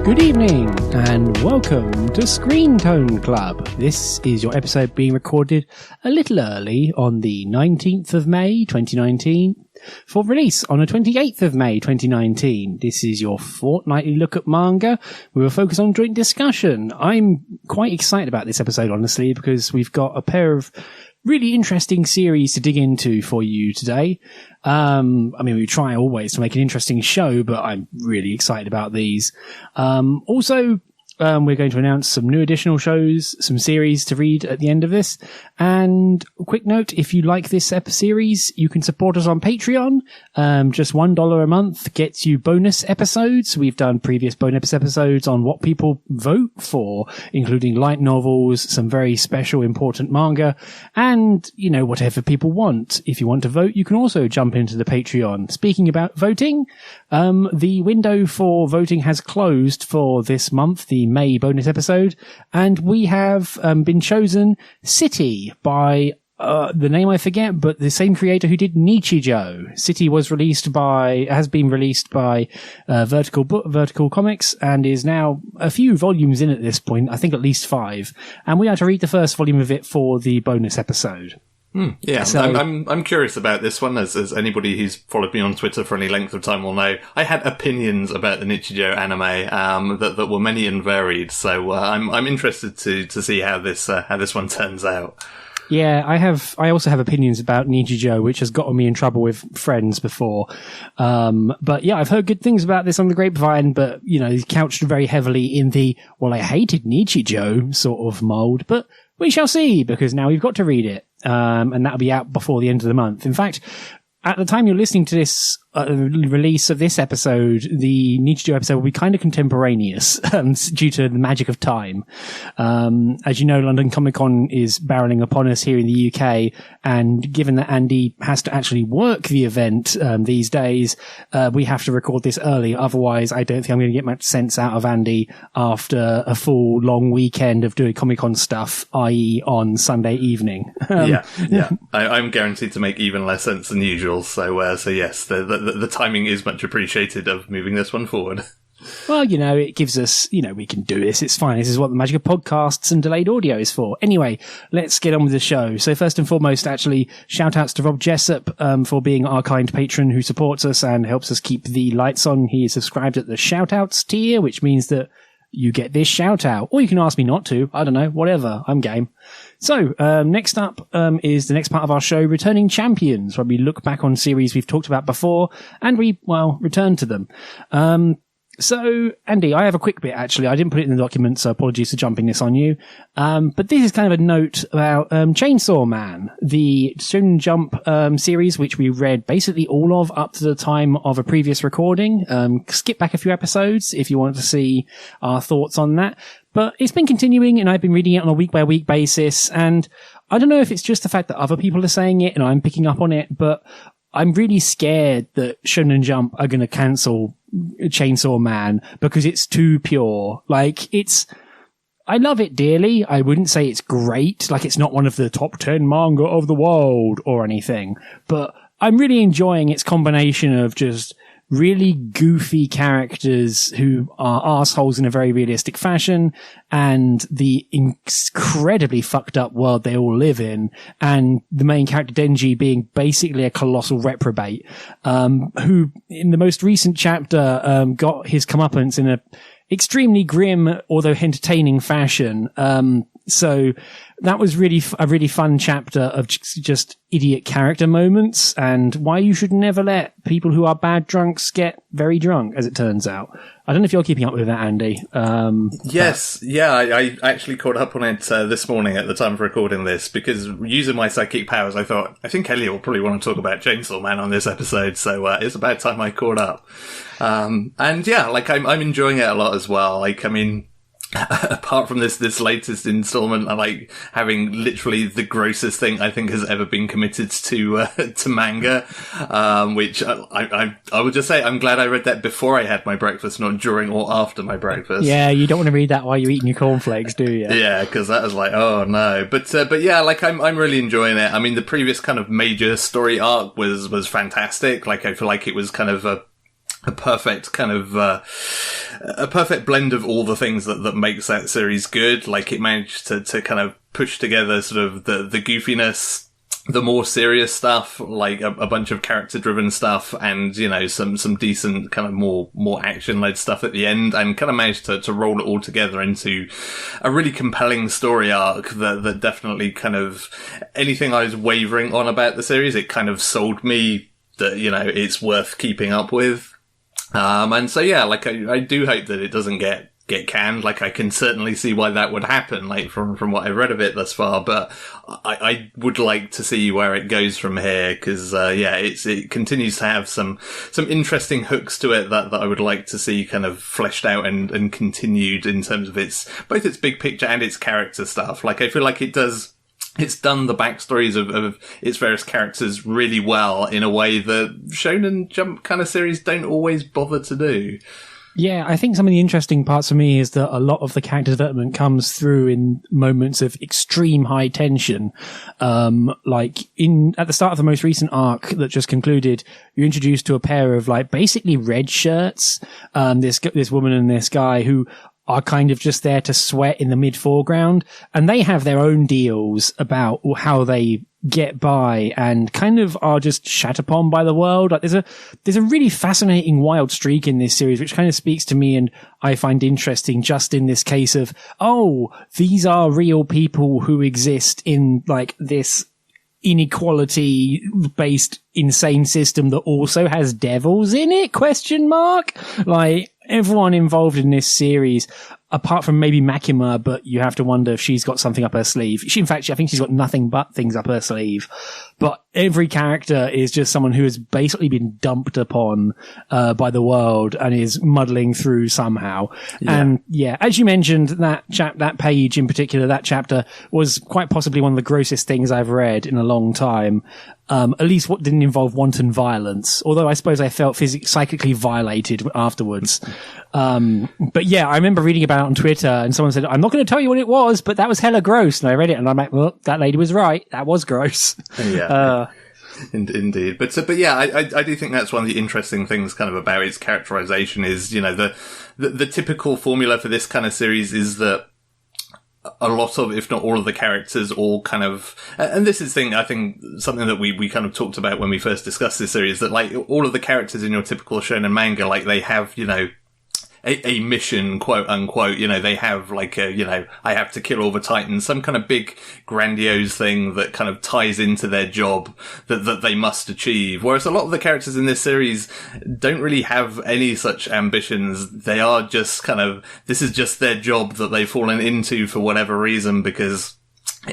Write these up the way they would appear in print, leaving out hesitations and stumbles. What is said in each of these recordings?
Good evening and welcome to Screentone Club. This is your episode being recorded a little early on the 19th of May 2019 for release on the 28th of May 2019. This is your fortnightly look at manga. We will focus on joint discussion. I'm quite excited about this episode, honestly, because we've got a pair of really interesting series to dig into for you today. We try always to make an interesting show, but I'm really excited about these. Also, we're going to announce some new additional shows, some series to read at the end of this. And a quick note, if you like this series, you can support us on Patreon. Just $1 a month gets you bonus episodes. We've done previous bonus episodes on what people vote for, including light novels, some very special important manga, and, whatever people want. If you want to vote, you can also jump into the Patreon. Speaking about voting, the window for voting has closed for this month, the May bonus episode, and we have been chosen City by the name I forget, but the same creator who did Nichijou. City has been released by Vertical Comics and is now a few volumes in at this point, I think at least 5, and we are to read the first volume of it for the bonus episode. Yeah, so, I'm curious about this one, as anybody who's followed me on Twitter for any length of time will know. I had opinions about the Nichijou anime that were many and varied, so I'm interested to see how this one turns out. Yeah, I also have opinions about Nichijou, which has gotten me in trouble with friends before. But yeah, I've heard good things about this on the grapevine, but, he's couched very heavily in the, well, I hated Nichijou sort of mold, but we shall see, because now we've got to read it. And that'll be out before the end of the month. In fact, at the time you're listening to this release of this episode, the Nichijou episode will be kind of contemporaneous due to the magic of time. As you know, London Comic Con is barreling upon us here in the UK, and given that Andy has to actually work the event these days, we have to record this early. Otherwise, I don't think I'm going to get much sense out of Andy after a full long weekend of doing Comic Con stuff, i.e. on Sunday evening. Yeah. I'm guaranteed to make even less sense than usual. So yes, the timing is much appreciated of moving this one forward. Well, it gives us, we can do this. It's fine. This is what the magic of podcasts and delayed audio is for. Anyway, let's get on with the show. So first and foremost, actually, shout outs to Rob Jessup for being our kind patron who supports us and helps us keep the lights on. He is subscribed at the shoutouts tier, which means that you get this shout out. Or you can ask me not to. I don't know. Whatever. I'm game. So, next up is the next part of our show, Returning Champions, where we look back on series we've talked about before and we, return to them. So, Andy, I have a quick bit, actually. I didn't put it in the document, so apologies for jumping this on you. But this is kind of a note about Chainsaw Man, the Shonen Jump series, which we read basically all of up to the time of a previous recording. Skip back a few episodes if you want to see our thoughts on that. But it's been continuing, and I've been reading it on a week-by-week basis, and I don't know if it's just the fact that other people are saying it and I'm picking up on it, but I'm really scared that Shonen Jump are going to cancel Chainsaw Man because it's too pure. I love it dearly. I wouldn't say it's great. It's not one of the top 10 manga of the world or anything, but I'm really enjoying its combination of just really goofy characters who are assholes in a very realistic fashion, and the incredibly fucked up world they all live in, and the main character Denji being basically a colossal reprobate, who in the most recent chapter got his comeuppance in a extremely grim although entertaining fashion. So that was a really fun chapter of just idiot character moments, and why you should never let people who are bad drunks get very drunk, as it turns out. I don't know if you're keeping up with that, Andy. Yes. Yeah, I actually caught up on it this morning at the time of recording this, because using my psychic powers, I thought, I think Elliot will probably want to talk about Chainsaw Man on this episode, so it's about time I caught up. And yeah, I'm enjoying it a lot as well. Apart from this latest installment, I like having literally the grossest thing I think has ever been committed to manga, which I would just say I'm glad I read that before I had my breakfast, not during or after my breakfast. Yeah, you don't want to read that while you're eating your cornflakes, do you? Yeah, because that was oh no. But yeah, I'm really enjoying it. The previous kind of major story arc was fantastic. I feel like it was kind of a perfect kind of a perfect blend of all the things that makes that series good. Like, it managed to kind of push together sort of the goofiness, the more serious stuff, like a bunch of character driven stuff, and, you know, some decent kind of more action led stuff at the end, and kind of managed to roll it all together into a really compelling story arc that definitely kind of, anything I was wavering on about the series, it kind of sold me that, you know, it's worth keeping up with. And so, yeah, like, I do hope that it doesn't get canned. Like, I can certainly see why that would happen, like, from what I've read of it thus far, but I would like to see where it goes from here, because, it continues to have some interesting hooks to it that I would like to see kind of fleshed out and continued in terms of both its big picture and its character stuff. Like, I feel like it's done the backstories of its various characters really well in a way that Shonen Jump kind of series don't always bother to do. Yeah, I think some of the interesting parts for me is that a lot of the character development comes through in moments of extreme high tension. Like at the start of the most recent arc that just concluded, you're introduced to a pair of, like, basically red shirts. This woman and this guy who are kind of just there to sweat in the mid foreground, and they have their own deals about how they get by and kind of are just shat upon by the world. Like, there's a really fascinating wild streak in this series, which kind of speaks to me and I find interesting, just in this case of, oh, these are real people who exist in, like, this inequality based insane system that also has devils in it, ? Like, everyone involved in this series, apart from maybe Makima, but you have to wonder if she's got something up her sleeve. I think she's got nothing but things up her sleeve. But every character is just someone who has basically been dumped upon by the world and is muddling through somehow. Yeah. And yeah, as you mentioned, that page in particular, that chapter was quite possibly one of the grossest things I've read in a long time. At least what didn't involve wanton violence, although I suppose I felt psychically violated afterwards. But yeah, I remember reading about it on Twitter, and someone said, I'm not going to tell you what it was, but that was hella gross. And I read it and I'm like, well, that lady was right. That was gross. Yeah. Indeed. But yeah, I do think that's one of the interesting things kind of about its characterization is, you know, the typical formula for this kind of series is that a lot of, if not all of the characters all kind of, and this is I think something that we kind of talked about when we first discussed this series, that, like, all of the characters in your typical shonen manga, like, they have, you know, a mission, quote unquote, you know, they have, like, you know, I have to kill all the Titans, some kind of big grandiose thing that kind of ties into their job that they must achieve. Whereas a lot of the characters in this series don't really have any such ambitions. They are just kind of, this is just their job that they've fallen into for whatever reason, because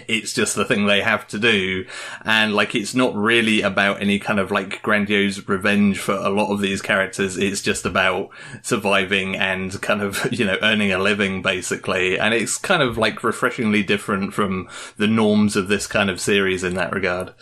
it's just the thing they have to do. And, like, it's not really about any kind of, like, grandiose revenge for a lot of these characters. It's just about surviving and kind of, you know, earning a living, basically. And it's kind of, like, refreshingly different from the norms of this kind of series in that regard.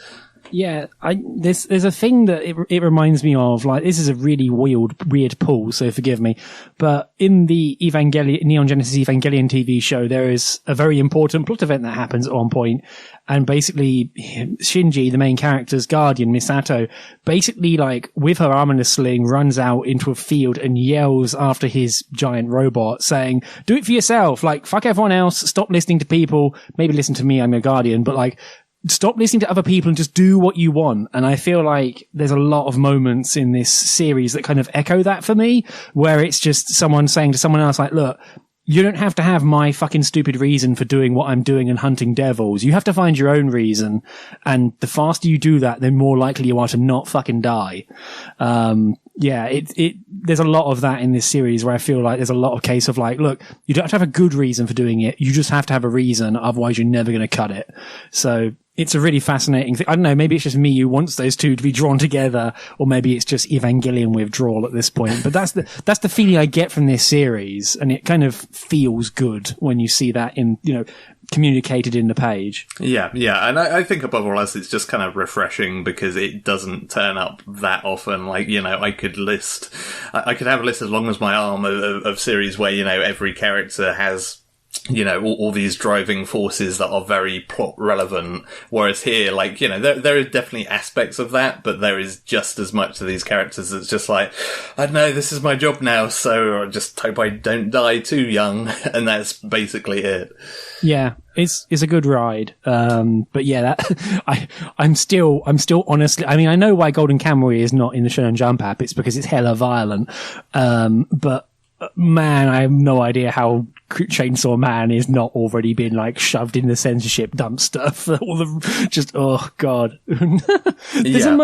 Yeah, there's a thing that it reminds me of, like, this is a really weird pull, so forgive me, but in the Neon Genesis Evangelion TV show, there is a very important plot event that happens at one point, and basically Shinji, the main character's guardian, Misato, basically, like, with her arm in a sling, runs out into a field and yells after his giant robot, saying, do it for yourself, like, fuck everyone else, stop listening to people, maybe listen to me, I'm your guardian, but, like, stop listening to other people and just do what you want. And I feel like there's a lot of moments in this series that kind of echo that for me, where it's just someone saying to someone else, like, look, you don't have to have my fucking stupid reason for doing what I'm doing and hunting devils. You have to find your own reason. And the faster you do that, the more likely you are to not fucking die. There's a lot of that in this series where I feel like there's a lot of case of, like, look, you don't have to have a good reason for doing it. You just have to have a reason. Otherwise you're never going to cut it. So it's a really fascinating thing. I don't know, maybe it's just me who wants those two to be drawn together, or maybe it's just Evangelion withdrawal at this point. But that's the feeling I get from this series, and it kind of feels good when you see that in, you know, communicated in the page. Yeah, and I think above all else, it's just kind of refreshing because it doesn't turn up that often. Like, you know, I could have a list as long as my arm of series where, you know, every character has you know, all these driving forces that are very plot relevant. Whereas here, like, you know, there is definitely aspects of that, but there is just as much of these characters that's just like, I don't know, this is my job now, so I just hope I don't die too young. And that's basically it. Yeah, it's a good ride. But yeah, I'm still honestly, I mean, I know why Golden Kamuy is not in the Shonen Jump app. It's because it's hella violent. But man, I have no idea how Chainsaw Man is not already been like shoved in the censorship dumpster for all the just, oh god. There's a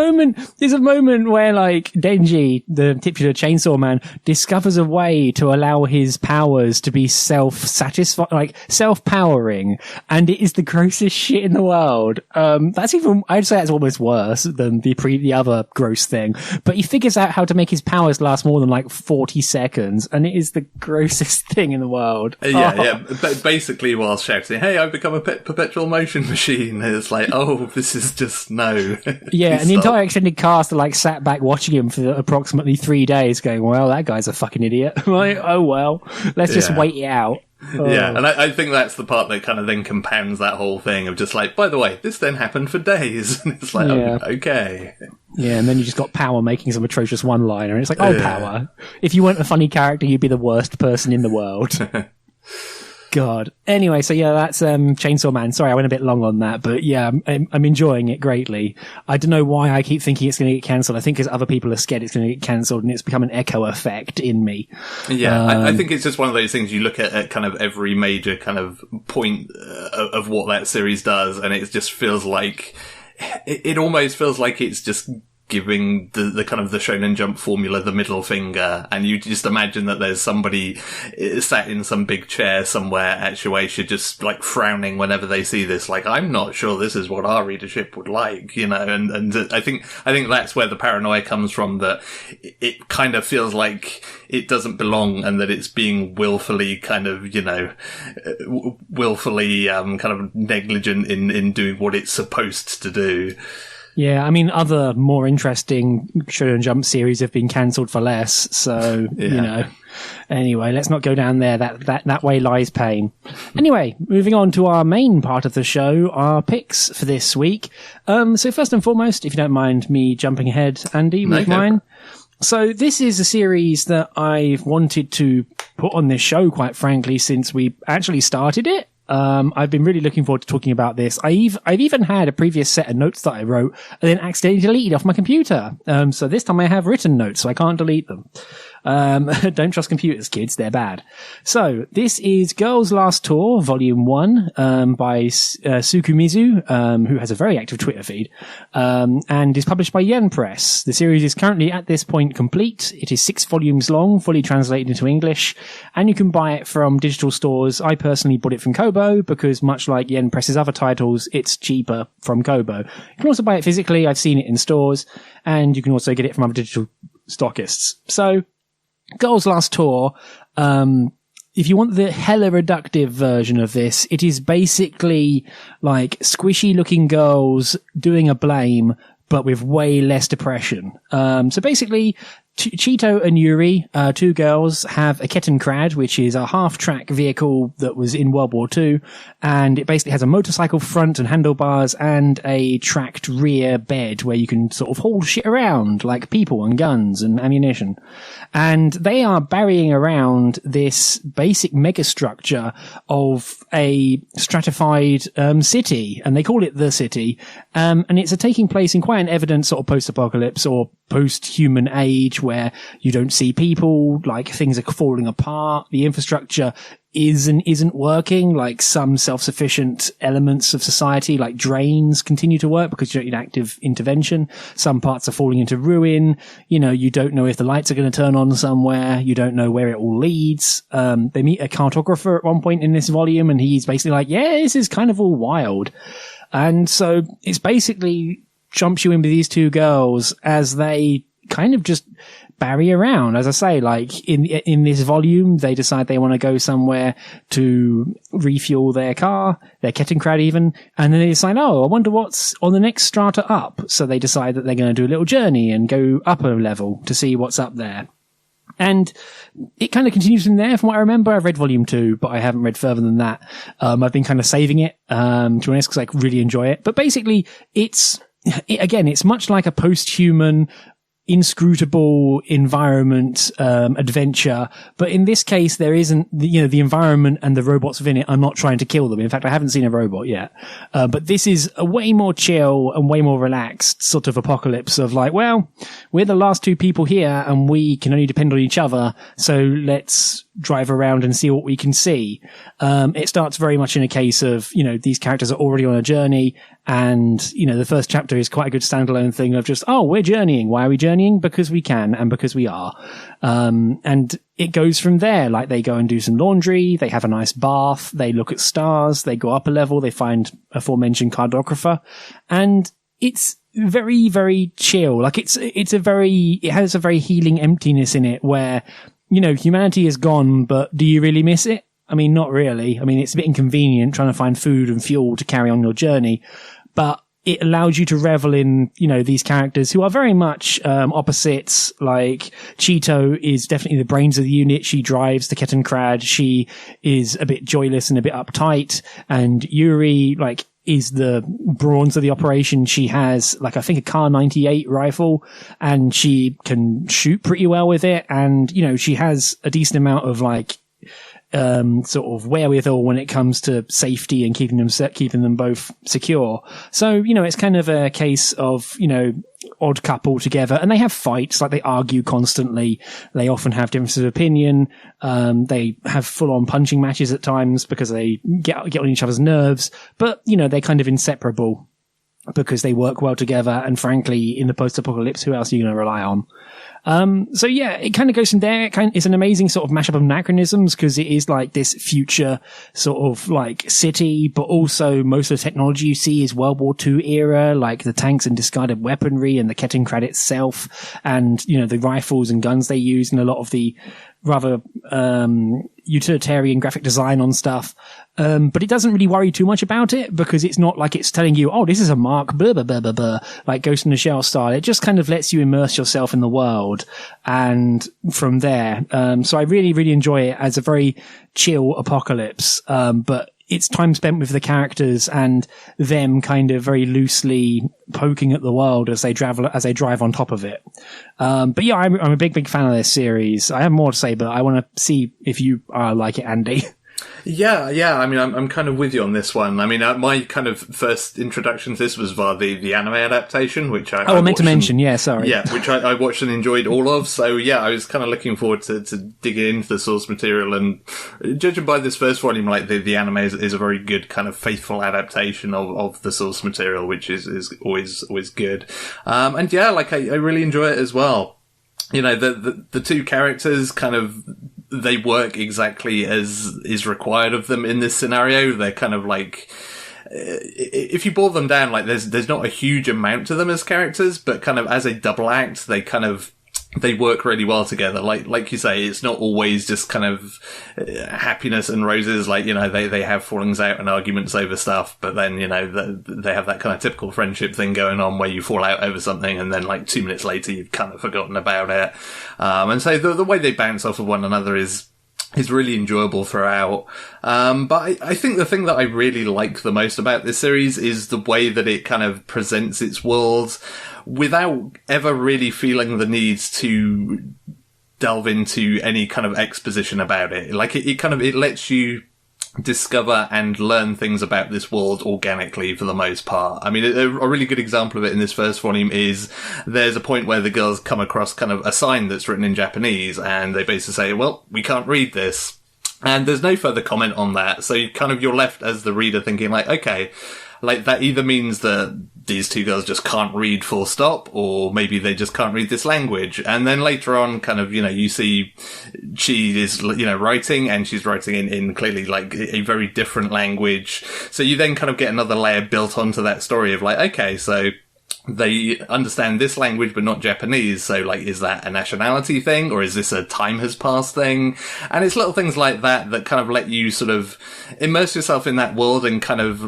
moment where like Denji, the titular Chainsaw Man, discovers a way to allow his powers to be self-satisfied, like self-powering, and it is the grossest shit in the world. That's even, I'd say that's almost worse than the other gross thing, but he figures out how to make his powers last more than like 40 seconds, and it is the grossest thing in the world. Yeah. But basically, while shouting, "Hey, I've become a perpetual motion machine," it's like, oh, this is just no. Yeah, and the entire extended cast are like sat back watching him for approximately 3 days, going, "Well, that guy's a fucking idiot." Like, oh well, let's just wait it out. Oh. Yeah, and I think that's the part that kind of then compounds that whole thing of just like, by the way, this then happened for days. And it's like, oh, okay. Yeah, and then you just got Power making some atrocious one-liner. And it's like, oh, Power, if you weren't a funny character, you'd be the worst person in the world. God. Anyway, so yeah, that's Chainsaw Man. Sorry, I went a bit long on that, but yeah, I'm enjoying it greatly. I don't know why I keep thinking it's going to get cancelled. I think because other people are scared it's going to get cancelled, and it's become an echo effect in me. Yeah, I think it's just one of those things you look at kind of every major kind of point of what that series does, and it just feels like it almost feels like it's just giving the kind of the Shonen Jump formula the middle finger, and you just imagine that there's somebody sat in some big chair somewhere at Shueisha just like frowning whenever they see this, like, I'm not sure this is what our readership would like, you know, and I think that's where the paranoia comes from, that it kind of feels like it doesn't belong, and that it's being willfully kind of, you know, kind of negligent in doing what it's supposed to do. Yeah, I mean, other more interesting Shonen Jump series have been cancelled for less, so, you know. Anyway, let's not go down there. That way lies pain. Anyway, moving on to our main part of the show, our picks for this week. So first and foremost, if you don't mind me jumping ahead, Andy, with mine. So this is a series that I've wanted to put on this show, quite frankly, since we actually started it. I've been really looking forward to talking about this. I've even had a previous set of notes that I wrote and then accidentally deleted off my computer. So this time I have written notes, so I can't delete them. Don't trust computers, kids. They're bad. So this is Girls Last Tour, Volume 1, by Sukumizu, who has a very active Twitter feed, and is published by Yen Press. The series is currently at this point complete. It is 6 volumes long, fully translated into English, and you can buy it from digital stores. I personally bought it from Kobo because, much like Yen Press's other titles, it's cheaper from Kobo. You can also buy it physically. I've seen it in stores, and you can also get it from other digital stockists. So, Girls Last Tour, if you want the hella reductive version of this, it is basically like squishy looking girls doing a blame, but with way less depression. So basically, Chito and Yuri, 2 girls, have a Kettenkrad, which is a half-track vehicle that was in World War II, and it basically has a motorcycle front and handlebars and a tracked rear bed where you can sort of haul shit around, like people and guns and ammunition. And they are burying around this basic megastructure of a stratified city, and they call it the city, and it's taking place in quite an evident sort of post-apocalypse or post-human age where you don't see people, like things are falling apart, the infrastructure isn't working, like some self-sufficient elements of society, like drains, continue to work because you don't need active intervention. Some parts are falling into ruin. You know, you don't know if the lights are going to turn on somewhere. You don't know where it all leads. They meet a cartographer at one point in this volume, and he's basically like, yeah, this is kind of all wild. And so it's basically jumps you in with these 2 girls as they kind of just barry around. As I say, like in this volume, they decide they want to go somewhere to refuel their car, their Kettenkrad even, and then they decide, oh, I wonder what's on the next strata up. So they decide that they're going to do a little journey and go up a level to see what's up there. And it kind of continues from there. From what I remember, I've read volume 2, but I haven't read further than that. I've been kind of saving it, to be honest, because I really enjoy it. But basically, it's much like a post-human, inscrutable environment, adventure. But in this case, there isn't, the environment and the robots within it are not trying to kill them. In fact, I haven't seen a robot yet. But this is a way more chill and way more relaxed sort of apocalypse of like, well, we're the last 2 people here and we can only depend on each other. So let's drive around and see what we can see. It starts very much in a case of, these characters are already on a journey, and, the first chapter is quite a good standalone thing of just, oh, we're journeying. Why are we journeying? Because we can and because we are. And it goes from there. Like, they go and do some laundry, they have a nice bath, they look at stars, they go up a level, they find aforementioned cartographer, and it's very, very chill. Like, it has a very healing emptiness in it where, humanity is gone, but do you really miss it? I mean, not really. I mean, it's a bit inconvenient trying to find food and fuel to carry on your journey, but it allows you to revel in, these characters who are very much opposites. Like, Cheeto is definitely the brains of the unit. She drives the Kettenkrad. She is a bit joyless and a bit uptight. And Yuri, is the brains of the operation. She has, I think, a Kar 98 rifle, and she can shoot pretty well with it. And, she has a decent amount of, sort of wherewithal when it comes to safety and keeping them both secure. So, it's kind of a case of, odd couple together, and they have fights, they argue constantly. They often have differences of opinion. They have full on punching matches at times because they get on each other's nerves, but, they're kind of inseparable because they work well together. And frankly, in the post-apocalypse, who else are you going to rely on? So yeah, it kind of goes from there. It's an amazing sort of mashup of anachronisms because it is this future sort of city, but also most of the technology you see is World War II era, like the tanks and discarded weaponry and the Kettenkrad itself, and, the rifles and guns they use, and a lot of the rather, utilitarian graphic design on stuff. But it doesn't really worry too much about it because it's not like it's telling you, oh, this is a mark, blah, blah, blah, blah, blah, like Ghost in the Shell style. It just kind of lets you immerse yourself in the world. And from there, so I really, really enjoy it as a very chill apocalypse. But it's time spent with the characters and them kind of very loosely poking at the world as they drive on top of it. But yeah, I'm a big, big fan of this series. I have more to say, but I want to see if you like it, Andy. Yeah. I mean, I'm kind of with you on this one. I mean, my kind of first introduction to this was via the anime adaptation, which I meant to mention. Yeah, sorry. Yeah, which I watched and enjoyed all of. So yeah, I was kind of looking forward to digging into the source material, and judging by this first volume, the anime is a very good kind of faithful adaptation of the source material, which is always good. And yeah, I really enjoy it as well. The two characters kind of, they work exactly as is required of them in this scenario. They're kind of if you boil them down, there's not a huge amount to them as characters, but kind of as a double act, they work really well together. Like you say, it's not always just kind of happiness and roses. They have fallings out and arguments over stuff, but then, they have that kind of typical friendship thing going on where you fall out over something and then 2 minutes later you've kind of forgotten about it. And so the way they bounce off of one another is really enjoyable throughout. But I think the thing that I really like the most about this series is the way that it kind of presents its worlds without ever really feeling the need to delve into any kind of exposition about it. It lets you discover and learn things about this world organically for the most part. I mean, a really good example of it in this first volume is there's a point where the girls come across kind of a sign that's written in Japanese, and they basically say, well, we can't read this. And there's no further comment on that. So you're left as the reader thinking okay, that either means that these two girls just can't read full stop, or maybe they just can't read this language. And then later on, kind of, you see she is, writing, and she's writing in clearly a very different language. So you then kind of get another layer built onto that story of okay, so they understand this language but not Japanese, so is that a nationality thing, or is this a time has passed thing? And it's little things like that kind of let you sort of immerse yourself in that world, and kind of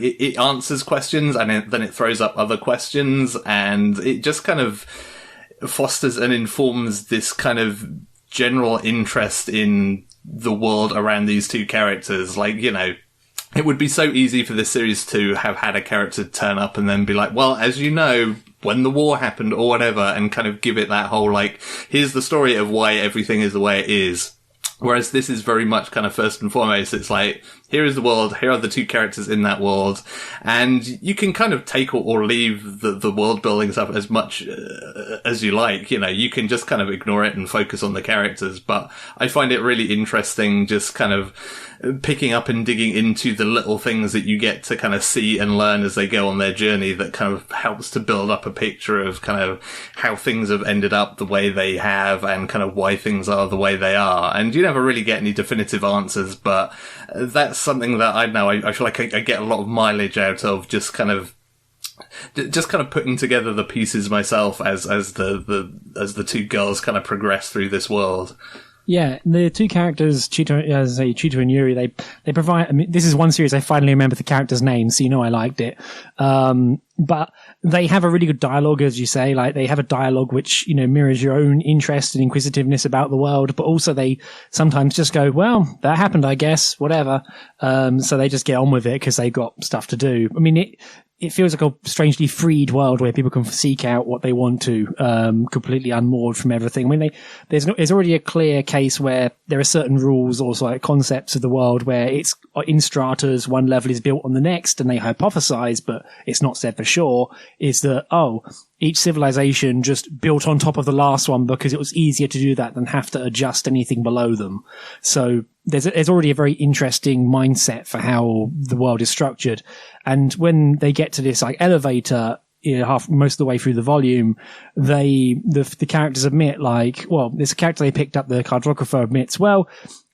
it answers questions, and then it throws up other questions, and it just kind of fosters and informs this kind of general interest in the world around these two characters. Like, you know, it would be so easy for this series to have had a character turn up and then be like, well, as you know, when the war happened or whatever, and kind of give it that whole, like, here's the story of why everything is the way it is. Whereas this is very much kind of first and foremost, it's like, here is the world, here are the two characters in that world, and you can kind of take or leave the world building stuff as much as you like. You know, you can just kind of ignore it and focus on the characters, but I find it really interesting just kind of picking up and digging into the little things that you get to kind of see and learn as they go on their journey that kind of helps to build up a picture of kind of how things have ended up the way they have and kind of why things are the way they are. And you never really get any definitive answers, but that's something that I know I feel like I get a lot of mileage out of, just kind of putting together the pieces myself as the two girls kind of progress through this world. Yeah, the two characters, Chito and Yuri, they provide, I mean, this is one series I finally remember the characters' names, so you know I liked it. But they have a really good dialogue, as you say, like they have a dialogue which, you know, mirrors your own interest and inquisitiveness about the world, but also they sometimes just go, well, that happened, I guess, whatever. So they just get on with it because they've got stuff to do. I mean, it feels like a strangely freed world where people can seek out what they want to, completely unmoored from everything. I mean, there's already a clear case where there are certain rules, also like concepts of the world where it's in stratas, one level is built on the next, and they hypothesize, but it's not said for sure, is that, each civilization just built on top of the last one because it was easier to do that than have to adjust anything below them. So there's already a very interesting mindset for how the world is structured. And when they get to this like elevator, you know, most of the way through the volume, the characters admit, like, well, there's a character they picked up, the cartographer admits, well,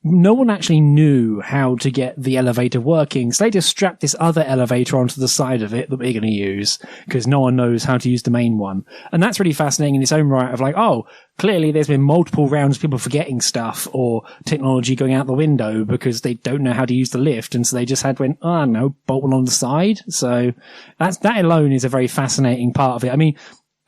no one actually knew how to get the elevator working, so they just strapped this other elevator onto the side of it that we're going to use, because no one knows how to use the main one. And that's really fascinating in its own right, of like, oh, clearly there's been multiple rounds of people forgetting stuff or technology going out the window because they don't know how to use the lift, and so they just bolt one on the side. So that alone is a very fascinating part of it. I mean,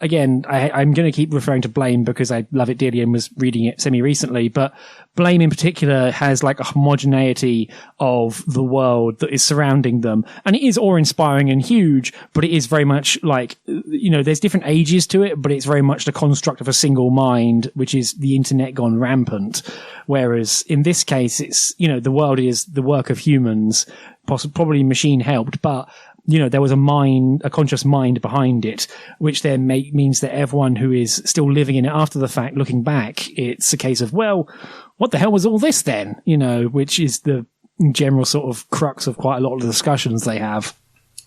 again, I'm going to keep referring to Blame because I love it dearly and was reading it semi-recently, but Blame in particular has like a homogeneity of the world that is surrounding them. And it is awe-inspiring and huge, but it is very much like, you know, there's different ages to it, but it's very much the construct of a single mind, which is the internet gone rampant. Whereas in this case, it's, you know, the world is the work of humans, probably machine helped, but you know, there was a conscious mind behind it, which then means that everyone who is still living in it after the fact, looking back, it's a case of, well, what the hell was all this then? You know, which is the general sort of crux of quite a lot of the discussions they have.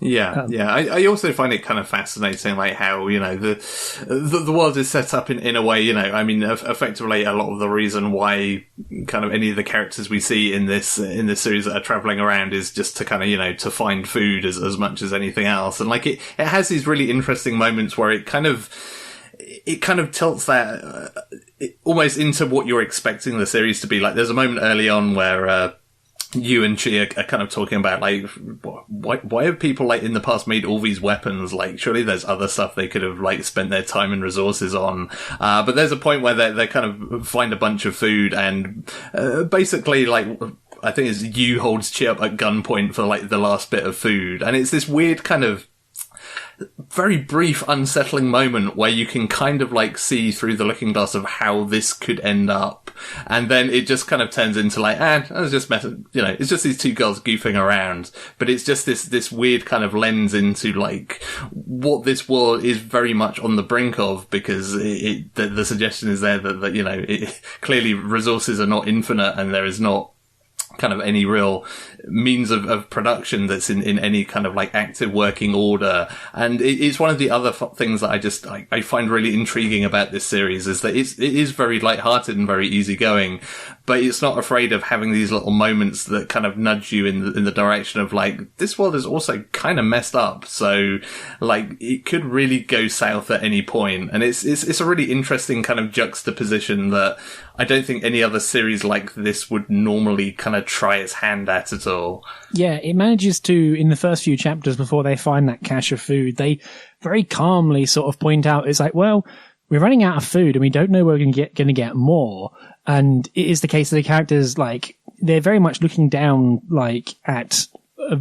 Yeah, I also find it kind of fascinating, like how, you know, the world is set up in a way, you know, I mean, effectively a lot of the reason why kind of any of the characters we see in this series that are traveling around is just to kind of, you know, to find food as much as anything else. And like it has these really interesting moments where it kind of tilts that almost into what you're expecting the series to be. Like there's a moment early on where, you and Chi are kind of talking about, like, why have people, like, in the past made all these weapons? Like, surely there's other stuff they could have, like, spent their time and resources on. But there's a point where they kind of find a bunch of food and, basically, like, I think it's Yu holds Chi up at gunpoint for, like, the last bit of food. And it's this weird kind of very brief, unsettling moment where you can kind of, like, see through the looking glass of how this could end up. And then it just kind of turns into like, I was just messing, you know, it's just these two girls goofing around. But it's just this weird kind of lens into like what this world is very much on the brink of, because the suggestion is there that you know, clearly resources are not infinite and there is not kind of any real means of production that's in any kind of like active working order. And it's one of the other things that I find really intriguing about this series is that it is very lighthearted and very easygoing, but it's not afraid of having these little moments that kind of nudge you in the direction of like, this world is also kind of messed up. So like it could really go south at any point. And it's a really interesting kind of juxtaposition that I don't think any other series like this would normally kind of try its hand at all. Yeah, it manages to, in the first few chapters before they find that cache of food, they very calmly sort of point out, it's like, well, we're running out of food and we don't know where we're going to get more. And it is the case that the characters, like, they're very much looking down, like, at,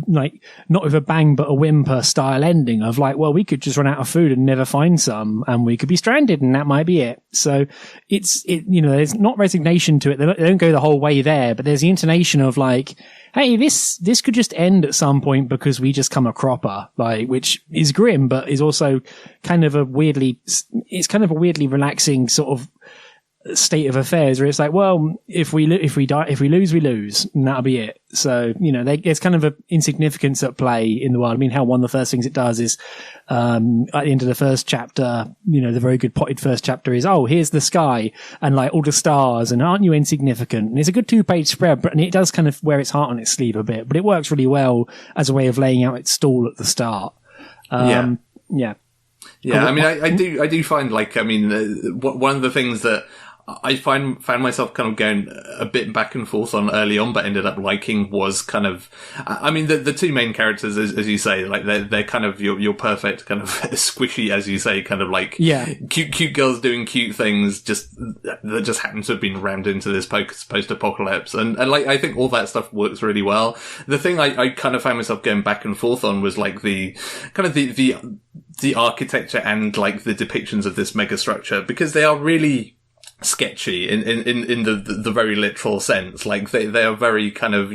like, not with a bang but a whimper style ending of like, well, we could just run out of food and never find some, and we could be stranded, and that might be it. So there's not resignation to it. They don't go the whole way there, but there's the intonation of like, hey, this could just end at some point because we just come a cropper, like, which is grim, but is also kind of a weirdly relaxing sort of state of affairs where it's like, well, if we lose, we lose, and that'll be it. So, there's kind of an insignificance at play in the world. I mean, one of the first things it does is, at the end of the first chapter, the very good potted first chapter is, oh, here's the sky and like all the stars, and aren't you insignificant? And it's a good 2-page spread, and it does kind of wear its heart on its sleeve a bit, but it works really well as a way of laying out its stall at the start. Yeah. I mean, I do find, like, I mean, one of the things that I found myself kind of going a bit back and forth on early on, but ended up liking was kind of, I mean, the two main characters, as you say, like, they're kind of your perfect kind of squishy, as you say, kind of like, cute girls doing cute things that just happen to have been rammed into this post-apocalypse. And like, I think all that stuff works really well. The thing I kind of found myself going back and forth on was like the architecture and like the depictions of this megastructure, because they are really sketchy in the very literal sense. Like, they are very kind of,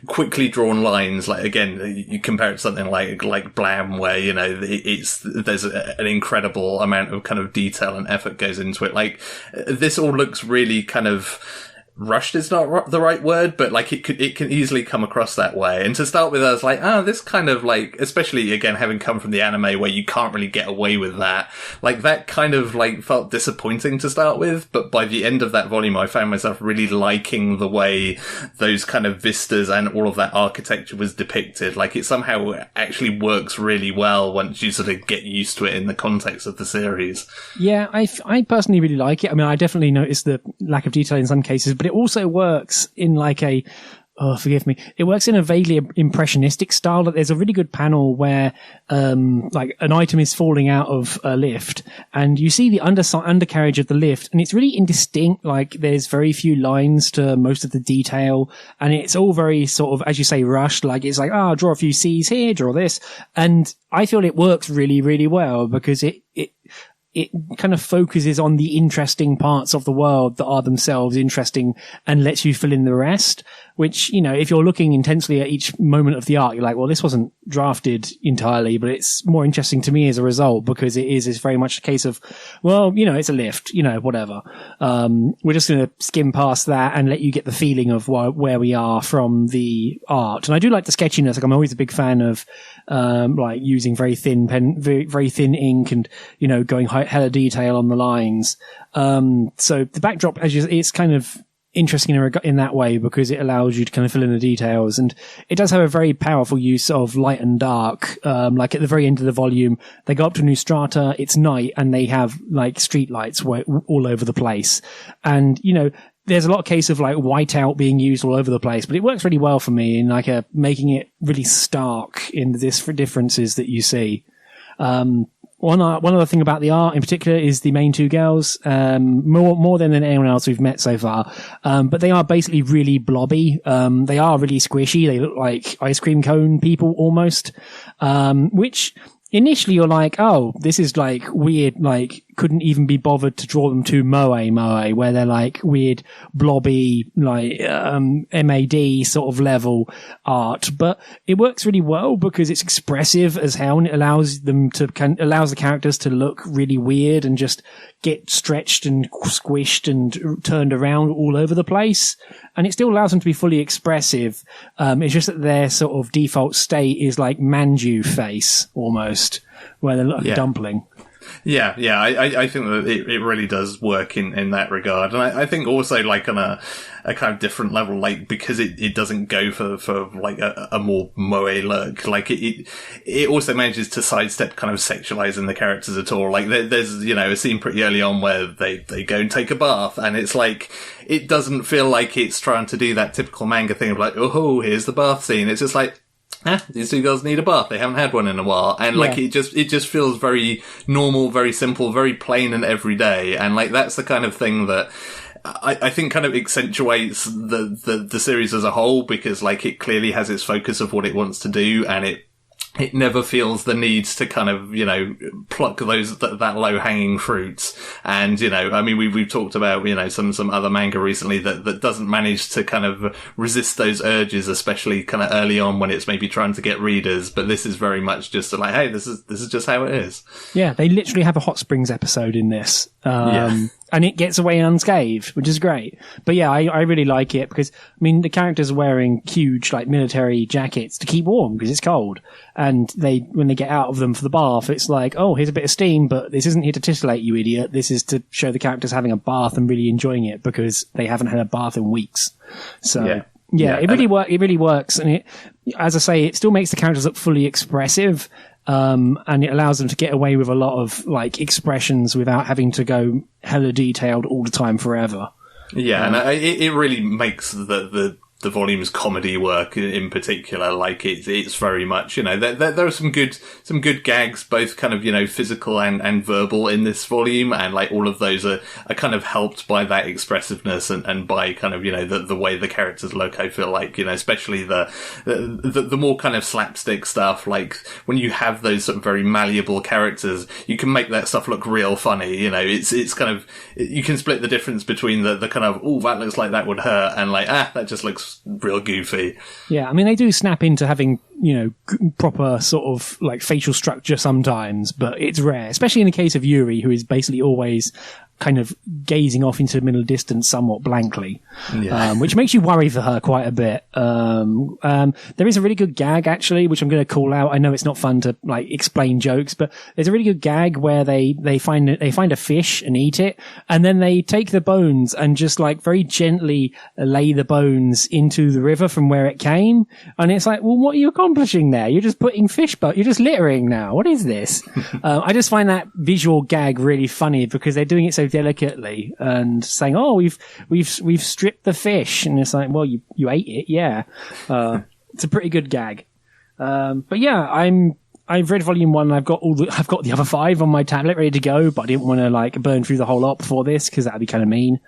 quickly drawn lines. Like, again, you compare it to something like Blam, where, there's an incredible amount of kind of detail and effort goes into it. Like, this all looks really kind of rushed is not the right word, but like it can easily come across that way. And to start with, I was like, this kind of like, especially again, having come from the anime where you can't really get away with that, like that kind of like felt disappointing to start with. But by the end of that volume, I found myself really liking the way those kind of vistas and all of that architecture was depicted. Like, it somehow actually works really well once you sort of get used to it in the context of the series. Yeah, I personally really like it. I mean, I definitely noticed the lack of detail in some cases, but it also works in like it works in a vaguely impressionistic style. That there's a really good panel where, like an item is falling out of a lift and you see the undercarriage of the lift, and it's really indistinct. Like, there's very few lines to most of the detail, and it's all very sort of, as you say, rushed. Like, it's like, draw a few C's here, draw this. And I feel it works really, really well because it kind of focuses on the interesting parts of the world that are themselves interesting and lets you fill in the rest, which, if you're looking intensely at each moment of the arc, you're like, well, this wasn't drafted entirely, but it's more interesting to me as a result because it's very much a case of, well, it's a lift, whatever. We're just going to skim past that and let you get the feeling of where we are from the art. And I do like the sketchiness. Like, I'm always a big fan of, like using very thin very thin ink and, going hella detail on the lines. So the backdrop, it's kind of interesting in that way because it allows you to kind of fill in the details, and it does have a very powerful use of light and dark. Like at the very end of the volume, they go up to a new strata, it's night, and they have like street lights all over the place. And, there's a lot of case of like whiteout being used all over the place, but it works really well for me in like making it really stark in the differences that you see. One other thing about the art in particular is the main two girls, more than anyone else we've met so far. But they are basically really blobby. They are really squishy. They look like ice cream cone people almost, which initially you're like, oh, this is like weird, like couldn't even be bothered to draw them to moe, where they're like weird, blobby, like MAD sort of level art. But it works really well because it's expressive as hell, and it allows the characters to look really weird and just get stretched and squished and turned around all over the place. And it still allows them to be fully expressive. It's just that their sort of default state is like Manju face almost, where they're like a dumpling. Yeah, I think that it really does work in that regard. And I think also like on a kind of different level, like because it doesn't go for like a more moe look, like it also manages to sidestep kind of sexualizing the characters at all. Like there's, a scene pretty early on where they go and take a bath, and it's like, it doesn't feel like it's trying to do that typical manga thing of like, oh, here's the bath scene. It's just like, these two girls need a bath. They haven't had one in a while. And like, it just feels very normal, very simple, very plain and everyday. And like, that's the kind of thing that I think kind of accentuates the series as a whole, because like, it clearly has its focus of what it wants to do, and it never feels the need to kind of, you know, pluck that low-hanging fruits. And, you know, I mean, we've talked about, you know, some other manga recently that doesn't manage to kind of resist those urges, especially kind of early on when it's maybe trying to get readers. But this is very much just like, hey, this is just how it is. Yeah, they literally have a Hot Springs episode in this. And it gets away unscathed, which is great. But yeah, I really like it because, I mean, the characters are wearing huge, like, military jackets to keep warm because it's cold. And when they get out of them for the bath, it's like, oh, here's a bit of steam, but this isn't here to titillate you, idiot. This is to show the characters having a bath and really enjoying it because they haven't had a bath in weeks. So, yeah, it really works. And it, as I say, it still makes the characters look fully expressive. And it allows them to get away with a lot of like expressions without having to go hella detailed all the time forever. Yeah, and it really makes the volume's comedy work in particular. Like it's very much, you know, there are some good gags, both kind of, you know, physical and verbal in this volume, and like all of those are kind of helped by that expressiveness and by kind of, you know, the way the characters look. I feel like, you know, especially the more kind of slapstick stuff, like when you have those sort of very malleable characters, you can make that stuff look real funny. You know, it's kind of, you can split the difference between the kind of, oh, that looks like that would hurt, and like, that just looks real goofy. Yeah, I mean, they do snap into having, you know, proper sort of like facial structure sometimes, but it's rare, especially in the case of Yuri, who is basically always kind of gazing off into the middle distance somewhat blankly, which makes you worry for her quite a bit. There is a really good gag, actually, which I'm going to call out. I know it's not fun to like explain jokes, but there's a really good gag where they find a fish and eat it, and then they take the bones and just like very gently lay the bones into the river from where it came. And it's like, well, what are you accomplishing there? You're just putting you're just littering now. What is this? I just find that visual gag really funny because they're doing it so delicately and saying, oh, we've stripped the fish, and it's like, well, you ate it. Yeah. It's a pretty good gag. But yeah, I've read volume 1. I've got the other 5 on my tablet ready to go, but I didn't want to like burn through the whole lot before this because that'd be kind of mean.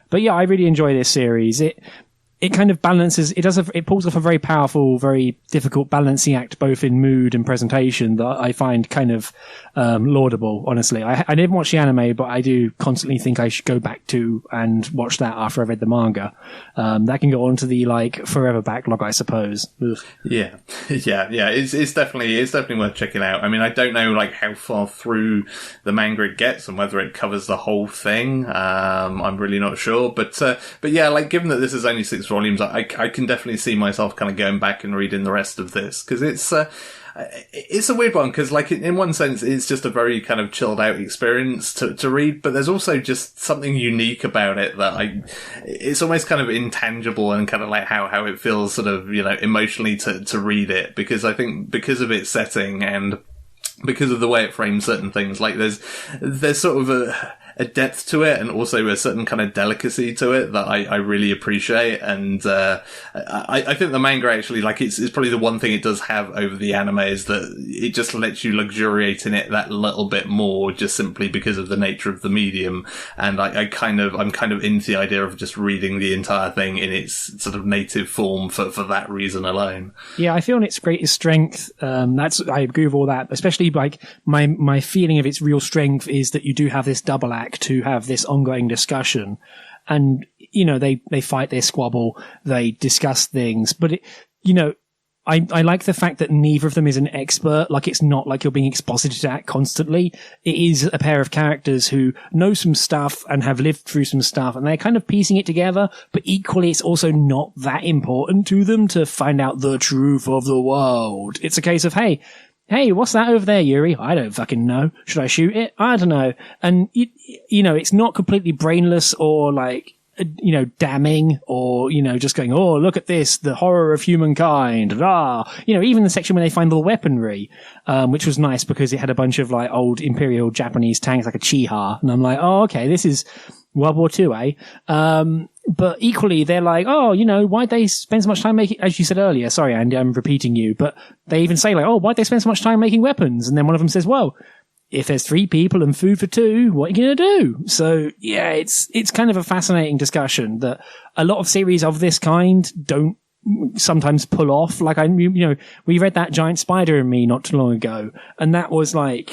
But yeah, I really enjoy this series. It kind of balances, it pulls off a very powerful, very difficult balancing act, both in mood and presentation, that I find kind of laudable, honestly. I didn't watch the anime, but I do constantly think I should go back to and watch that after I read the manga. That can go on to the like forever backlog, I suppose. Ugh. Yeah. It's definitely worth checking out. I mean, I don't know like how far through the manga it gets and whether it covers the whole thing. I'm really not sure, but yeah, like given that this is only 6 volumes, I can definitely see myself kind of going back and reading the rest of this, because it's a weird one, because like in one sense it's just a very kind of chilled out experience to read, but there's also just something unique about it that it's almost kind of intangible, and kind of like how it feels sort of, you know, emotionally to read it, because I think because of its setting and because of the way it frames certain things, like there's sort of a depth to it, and also a certain kind of delicacy to it that I really appreciate. And I think the manga actually, like, it's probably the one thing it does have over the anime is that it just lets you luxuriate in it that little bit more, just simply because of the nature of the medium. And I'm kind of into the idea of just reading the entire thing in its sort of native form for that reason alone. Yeah, I feel in its greatest strength. I agree with all that, especially like my feeling of its real strength is that you do have this double act to have this ongoing discussion, and you know they fight, they squabble, they discuss things, but I like the fact that neither of them is an expert. Like, it's not like you're being exposited at constantly. It is a pair of characters who know some stuff and have lived through some stuff, and they're kind of piecing it together, but equally it's also not that important to them to find out the truth of the world. It's a case of, Hey, what's that over there, Yuri? I don't fucking know. Should I shoot it? I don't know. And, it's not completely brainless or like, damning or, just going, oh, look at this, the horror of humankind. Even the section where they find the weaponry, which was nice because it had a bunch of like old Imperial Japanese tanks, like a Chiha. And I'm like, oh, okay, this is World War II, eh? But equally, they're like, oh, why'd they spend so much time making, as you said earlier, sorry, Andy, I'm repeating you, but they even say like, oh, why'd they spend so much time making weapons? And then one of them says, well, if there's 3 people and food for 2, what are you going to do? So yeah, it's kind of a fascinating discussion that a lot of series of this kind don't sometimes pull off. Like we read that Giant Spider and Me not too long ago, and that was like,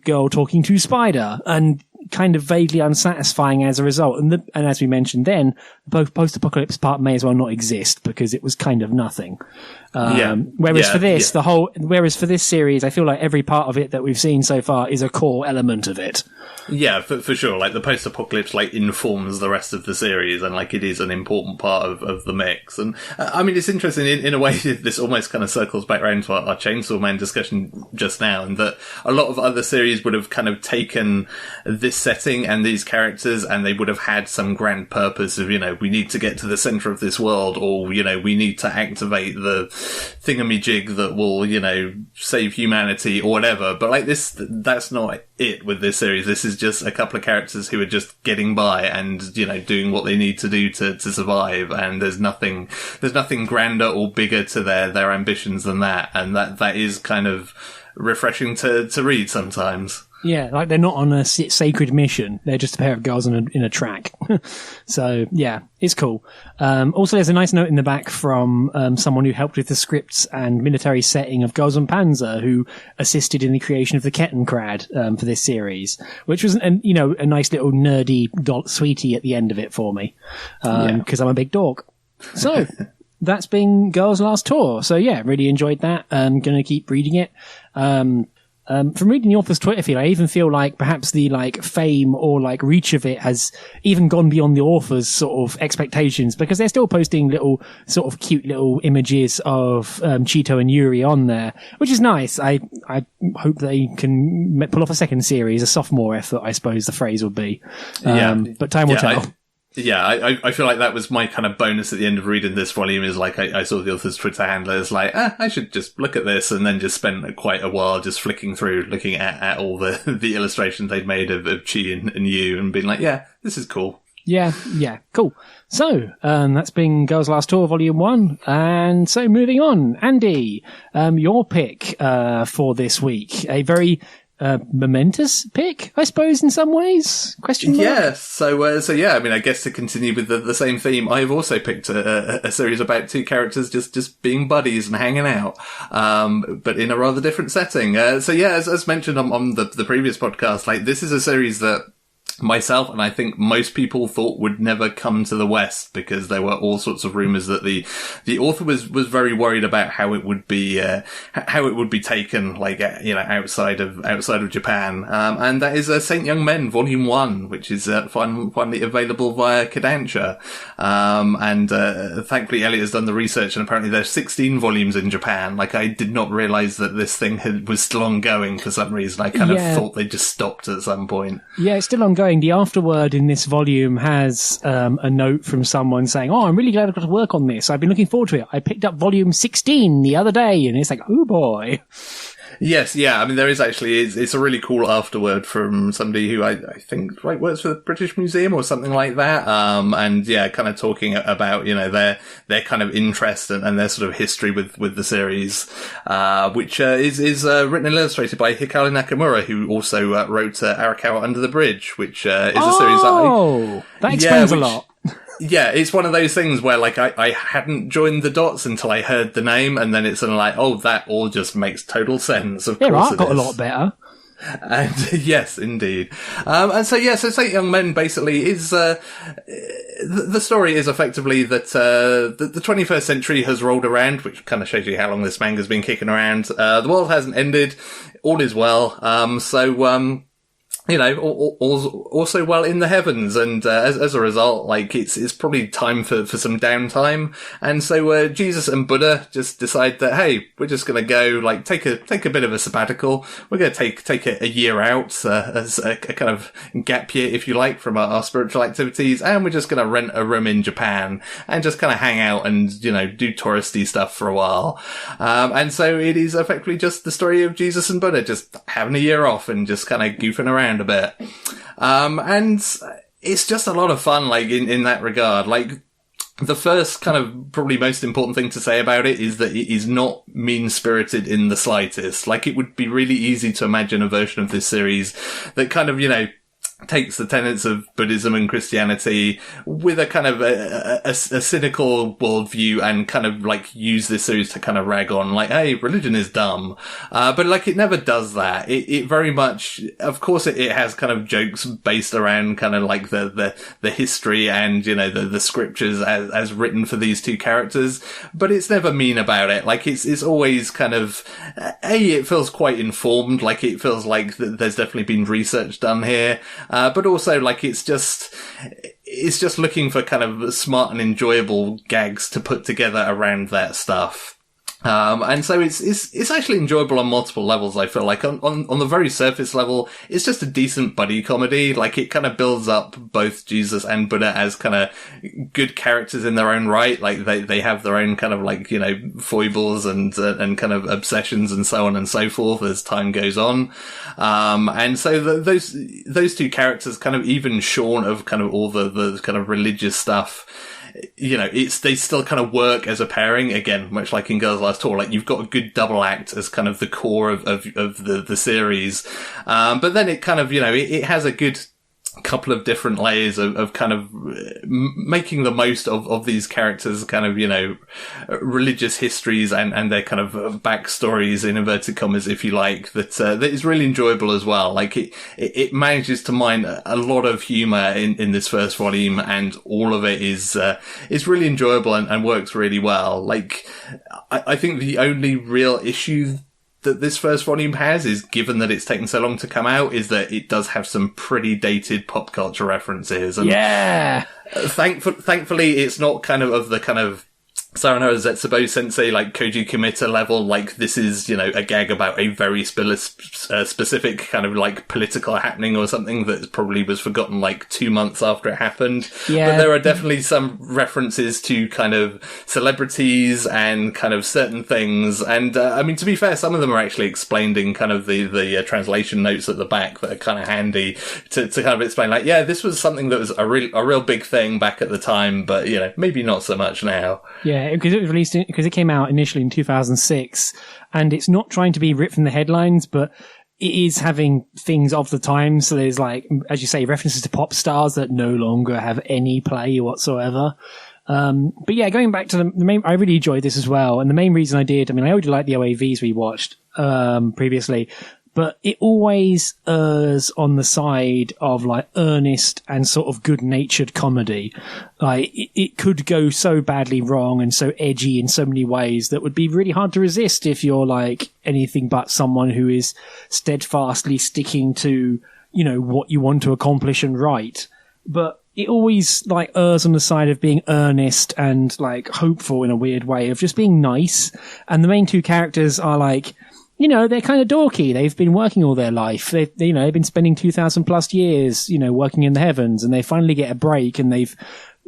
girl talking to spider, and kind of vaguely unsatisfying as a result. And as we mentioned then, the post-apocalypse part may as well not exist because it was kind of nothing. Whereas for this series, I feel like every part of it that we've seen so far is a core element of it. Yeah, for sure. Like the post-apocalypse, informs the rest of the series, and it is an important part of the mix. And I mean, it's interesting in a way. This almost kind of circles back around to our Chainsaw Man discussion just now, and that a lot of other series would have kind of taken this setting and these characters, and they would have had some grand purpose of, we need to get to the center of this world, or we need to activate the thingamajig that will, save humanity or whatever. But that's not it with this series. This is just a couple of characters who are just getting by and, doing what they need to do to survive. And there's nothing grander or bigger to their ambitions than that. And that is kind of refreshing to read sometimes. Yeah, like they're not on a sacred mission. They're just a pair of girls in a track. So, yeah, it's cool. Also, there's a nice note in the back from someone who helped with the scripts and military setting of Girls on Panzer, who assisted in the creation of the Kettenkrad for this series, which was, a nice little nerdy sweetie at the end of it for me, because I'm a big dork. So... That's been Girls' Last Tour. So yeah, really enjoyed that. I'm going to keep reading it. From reading the author's Twitter feed, I even feel like perhaps the fame or reach of it has even gone beyond the author's sort of expectations, because they're still posting little sort of cute little images of Cheeto and Yuri on there, which is nice. I hope they can pull off a second series, a sophomore effort, I suppose the phrase would be. But time will tell. I feel like that was my kind of bonus at the end of reading this volume, is I saw the author's Twitter handler is I should just look at this, and then just spent quite a while just flicking through, looking at all the illustrations they'd made of Chi and Yu, and being like, yeah, this is cool. Yeah, cool. So, that's been Girls' Last Tour, Volume 1. And so moving on, Andy, your pick for this week, a very... momentous pick, I suppose, in some ways? Question mark? Yeah, so yeah, I mean, I guess to continue with the same theme, I've also picked a series about 2 characters just being buddies and hanging out, but in a rather different setting. So yeah, as mentioned on the previous podcast, this is a series that myself and I think most people thought would never come to the West, because there were all sorts of rumours that the author was very worried about how it would be taken, outside of Japan. And that is Saint Young Men Volume 1, which is finally available via Kodansha. And thankfully Elliot has done the research, and apparently there's 16 volumes in Japan. I did not realise that this thing was still ongoing for some reason. I kind of thought they just stopped at some point. Yeah, it's still ongoing. The afterword in this volume has a note from someone saying, oh, I'm really glad I've got to work on this. I've been looking forward to it. I picked up volume 16 the other day, and it's oh boy. Yes, yeah. I mean, there is actually, it's a really cool afterword from somebody who I think works for the British Museum or something like that. And yeah, kind of talking about, their kind of interest and their sort of history with the series, which is written and illustrated by Hikaru Nakamura, who also wrote Arakawa Under the Bridge, which is a series that explains a lot. Yeah, it's one of those things where I hadn't joined the dots until I heard the name, and then it's that all just makes total sense. Of course, art got a lot better. And yes, indeed. And so Saint Young Men basically is the story is effectively that the 21st century has rolled around, which kind of shows you how long this manga's been kicking around. The world hasn't ended, all is well. Also well in the heavens, and as a result, it's probably time for some downtime. And so Jesus and Buddha just decide that, hey, we're just gonna go take a bit of a sabbatical. We're gonna take a year out as a kind of gap year, if you like, from our spiritual activities, and we're just gonna rent a room in Japan and just kind of hang out and do touristy stuff for a while. And so it is effectively just the story of Jesus and Buddha just having a year off and just kind of goofing around a bit. And it's just a lot of fun, like, in that regard. Like, the first kind of probably most important thing to say about it is that it is not mean-spirited in the slightest. Like, it would be really easy to imagine a version of this series that kind of, takes the tenets of Buddhism and Christianity with a kind of a cynical worldview and kind of like use this series to kind of rag on like, hey, religion is dumb. But like it never does that. It very much, of course it has kind of jokes based around kind of like the history and, the scriptures as written for these two characters, but it's never mean about it. Like it's always kind of, it feels quite informed. Like it feels like there's definitely been research done here. But also, like, it's just looking for kind of smart and enjoyable gags to put together around that stuff. And so it's actually enjoyable on multiple levels, I feel like. On the very surface level, it's just a decent buddy comedy. Like, it kind of builds up both Jesus and Buddha as kind of good characters in their own right. Like, they have their own kind of like, foibles and kind of obsessions and so on and so forth as time goes on. And so those two characters kind of even shorn of kind of all the kind of religious stuff, they still kind of work as a pairing, again, much like in Girls Last Tour. Like, you've got a good double act as kind of the core of the series. But then it kind of, it has a good couple of different layers of kind of making the most of these characters' kind of, religious histories and their kind of backstories, in inverted commas, if you like, that is really enjoyable as well. Like it manages to mine a lot of humor in this first volume, and all of it is really enjoyable and works really well. Like, I think the only real issue that this first volume has is, given that it's taken so long to come out, is that it does have some pretty dated pop culture references. And thankfully, it's not kind of the kind of Sayonara Zetsubou Sensei, like Koji Kimita level. Like, this is, a gag about a very specific kind of like political happening or something that probably was forgotten like 2 months after it happened. Yeah. But there are definitely some references to kind of celebrities and kind of certain things. And, I mean, to be fair, some of them are actually explained in kind of the translation notes at the back that are kind of handy to kind of explain, like, yeah, this was something that was a real big thing back at the time, but, maybe not so much now. Yeah. Because it was released because it came out initially in 2006, and it's not trying to be ripped from the headlines, but it is having things of the time. So there's, like, as you say, references to pop stars that no longer have any play whatsoever. But yeah, going back to the main, I really enjoyed this as well. And the main reason I did, I mean, I already liked the OAVs we watched previously, but it always errs on the side of like earnest and sort of good-natured comedy. Like, it could go so badly wrong and so edgy in so many ways that would be really hard to resist if you're like anything but someone who is steadfastly sticking to, what you want to accomplish and write. But it always like errs on the side of being earnest and like hopeful in a weird way, of just being nice. And the main two characters are like, they're kind of dorky. They've been working all their life. They've been spending 2,000 plus years, working in the heavens, and they finally get a break, and they've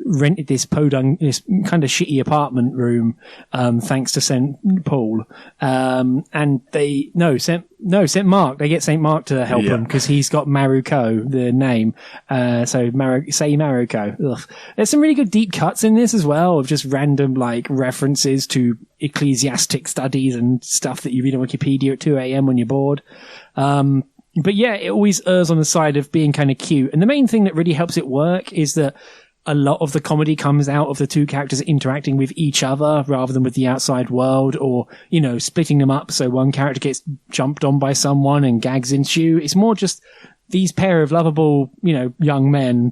rented this this kind of shitty apartment room, thanks to St. Paul. And St. Mark. They get St. Mark to help them because he's got Maruko, the name. So Maruko. Ugh. There's some really good deep cuts in this as well, of just random like references to ecclesiastic studies and stuff that you read on Wikipedia at 2 a.m. when you're bored. But yeah, it always errs on the side of being kind of cute. And the main thing that really helps it work is that a lot of the comedy comes out of the two characters interacting with each other rather than with the outside world, or, splitting them up so one character gets jumped on by someone and gags ensue. It's more just these pair of lovable, young men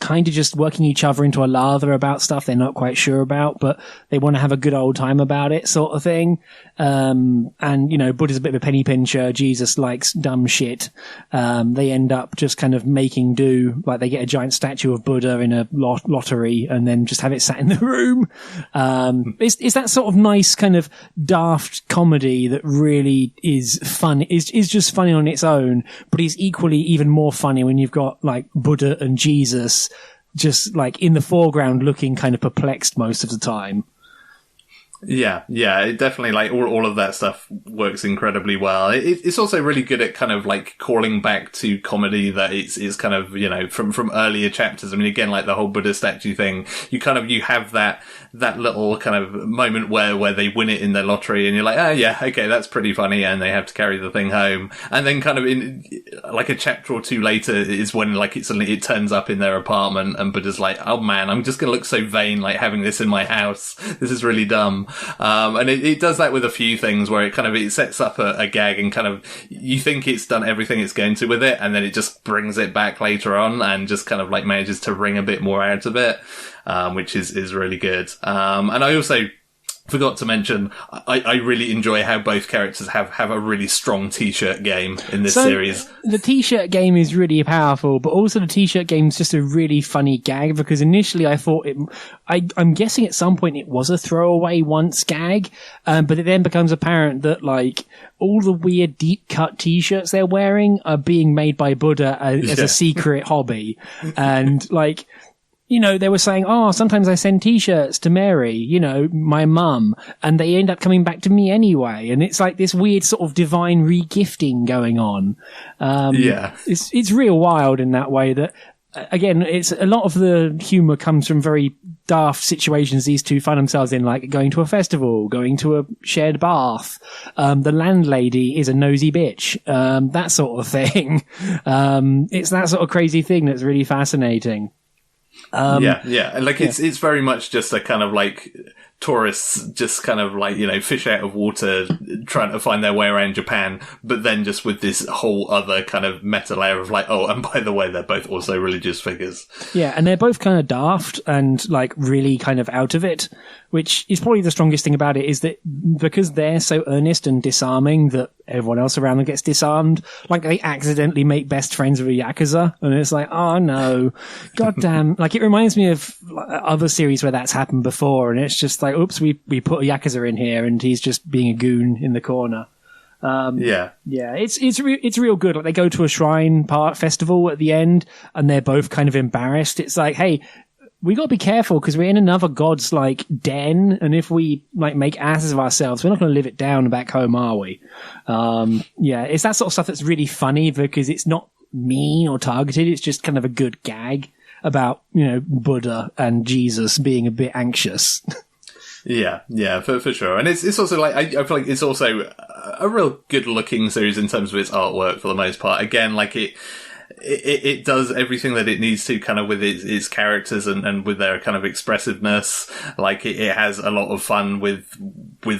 kind of just working each other into a lather about stuff they're not quite sure about, but they want to have a good old time about it, sort of thing. And, Buddha's a bit of a penny pincher. Jesus likes dumb shit. They end up just kind of making do, like they get a giant statue of Buddha in a lottery and then just have it sat in the room. It's that sort of nice kind of daft comedy that really is fun, is just funny on its own, but is equally even more funny when you've got like Buddha and Jesus just like in the foreground looking kind of perplexed most of the time. Yeah, it definitely, like, all of that stuff works incredibly well. It's also really good at kind of, like, calling back to comedy that it's kind of, you know, from earlier chapters. I mean, again, like the whole Buddha statue thing, you have that little kind of moment where they win it in their lottery and you're like, oh yeah, okay, that's pretty funny, and they have to carry the thing home. And then kind of in, like, a chapter or two later is when, like, it turns up in their apartment and Buddha's like, oh man, I'm just gonna look so vain, like, having this in my house. This is really dumb. And it does that with a few things where it sets up a gag and kind of, you think it's done everything it's going to with it, and then it just brings it back later on and just kind of, like, manages to wring a bit more out of it, which is really good. And I also forgot to mention, I really enjoy how both characters have a really strong t-shirt game in this series. The t-shirt game is really powerful, but also the t-shirt game is just a really funny gag, because initially I thought I'm guessing at some point it was a throwaway once gag, but it then becomes apparent that, like, all the weird deep cut t-shirts they're wearing are being made by Buddha as a secret hobby. And, like, you know, they were saying, oh, sometimes I send t-shirts to Mary, you know, my mum, and they end up coming back to me anyway. And it's like this weird sort of divine re-gifting going on. It's real wild in that way that, again, it's a lot of the humor comes from very daft situations these two find themselves in, like going to a festival, going to a shared bath. The landlady is a nosy bitch. That sort of thing. It's that sort of crazy thing that's really fascinating. And like it's very much just a kind of like tourists just kind of like, you know, fish out of water trying to find their way around Japan, but then just with this whole other kind of meta layer of like, oh, and by the way, they're both also religious figures. Yeah, and they're both kind of daft and like really kind of out of it, which is probably the strongest thing about it, is that because they're so earnest and disarming that everyone else around them gets disarmed. Like, they accidentally make best friends with a Yakuza, and it's like, oh no, goddamn. Like, it reminds me of other series where that's happened before, and it's just like, oops, we put a Yakuza in here, and he's just being a goon in the corner. It's real good. Like, they go to a shrine festival at the end, and they're both kind of embarrassed. It's like, hey, we got to be careful because we're in another god's like den, and if we like make asses of ourselves, we're not going to live it down back home, are we? It's that sort of stuff that's really funny because it's not mean or targeted. It's just kind of a good gag about, you know, Buddha and Jesus being a bit anxious. Yeah, for sure. And it's also like, I feel like it's also a real good looking series in terms of its artwork for the most part. Again, like it does everything that it needs to kind of with its characters and with their kind of expressiveness. Like it has a lot of fun with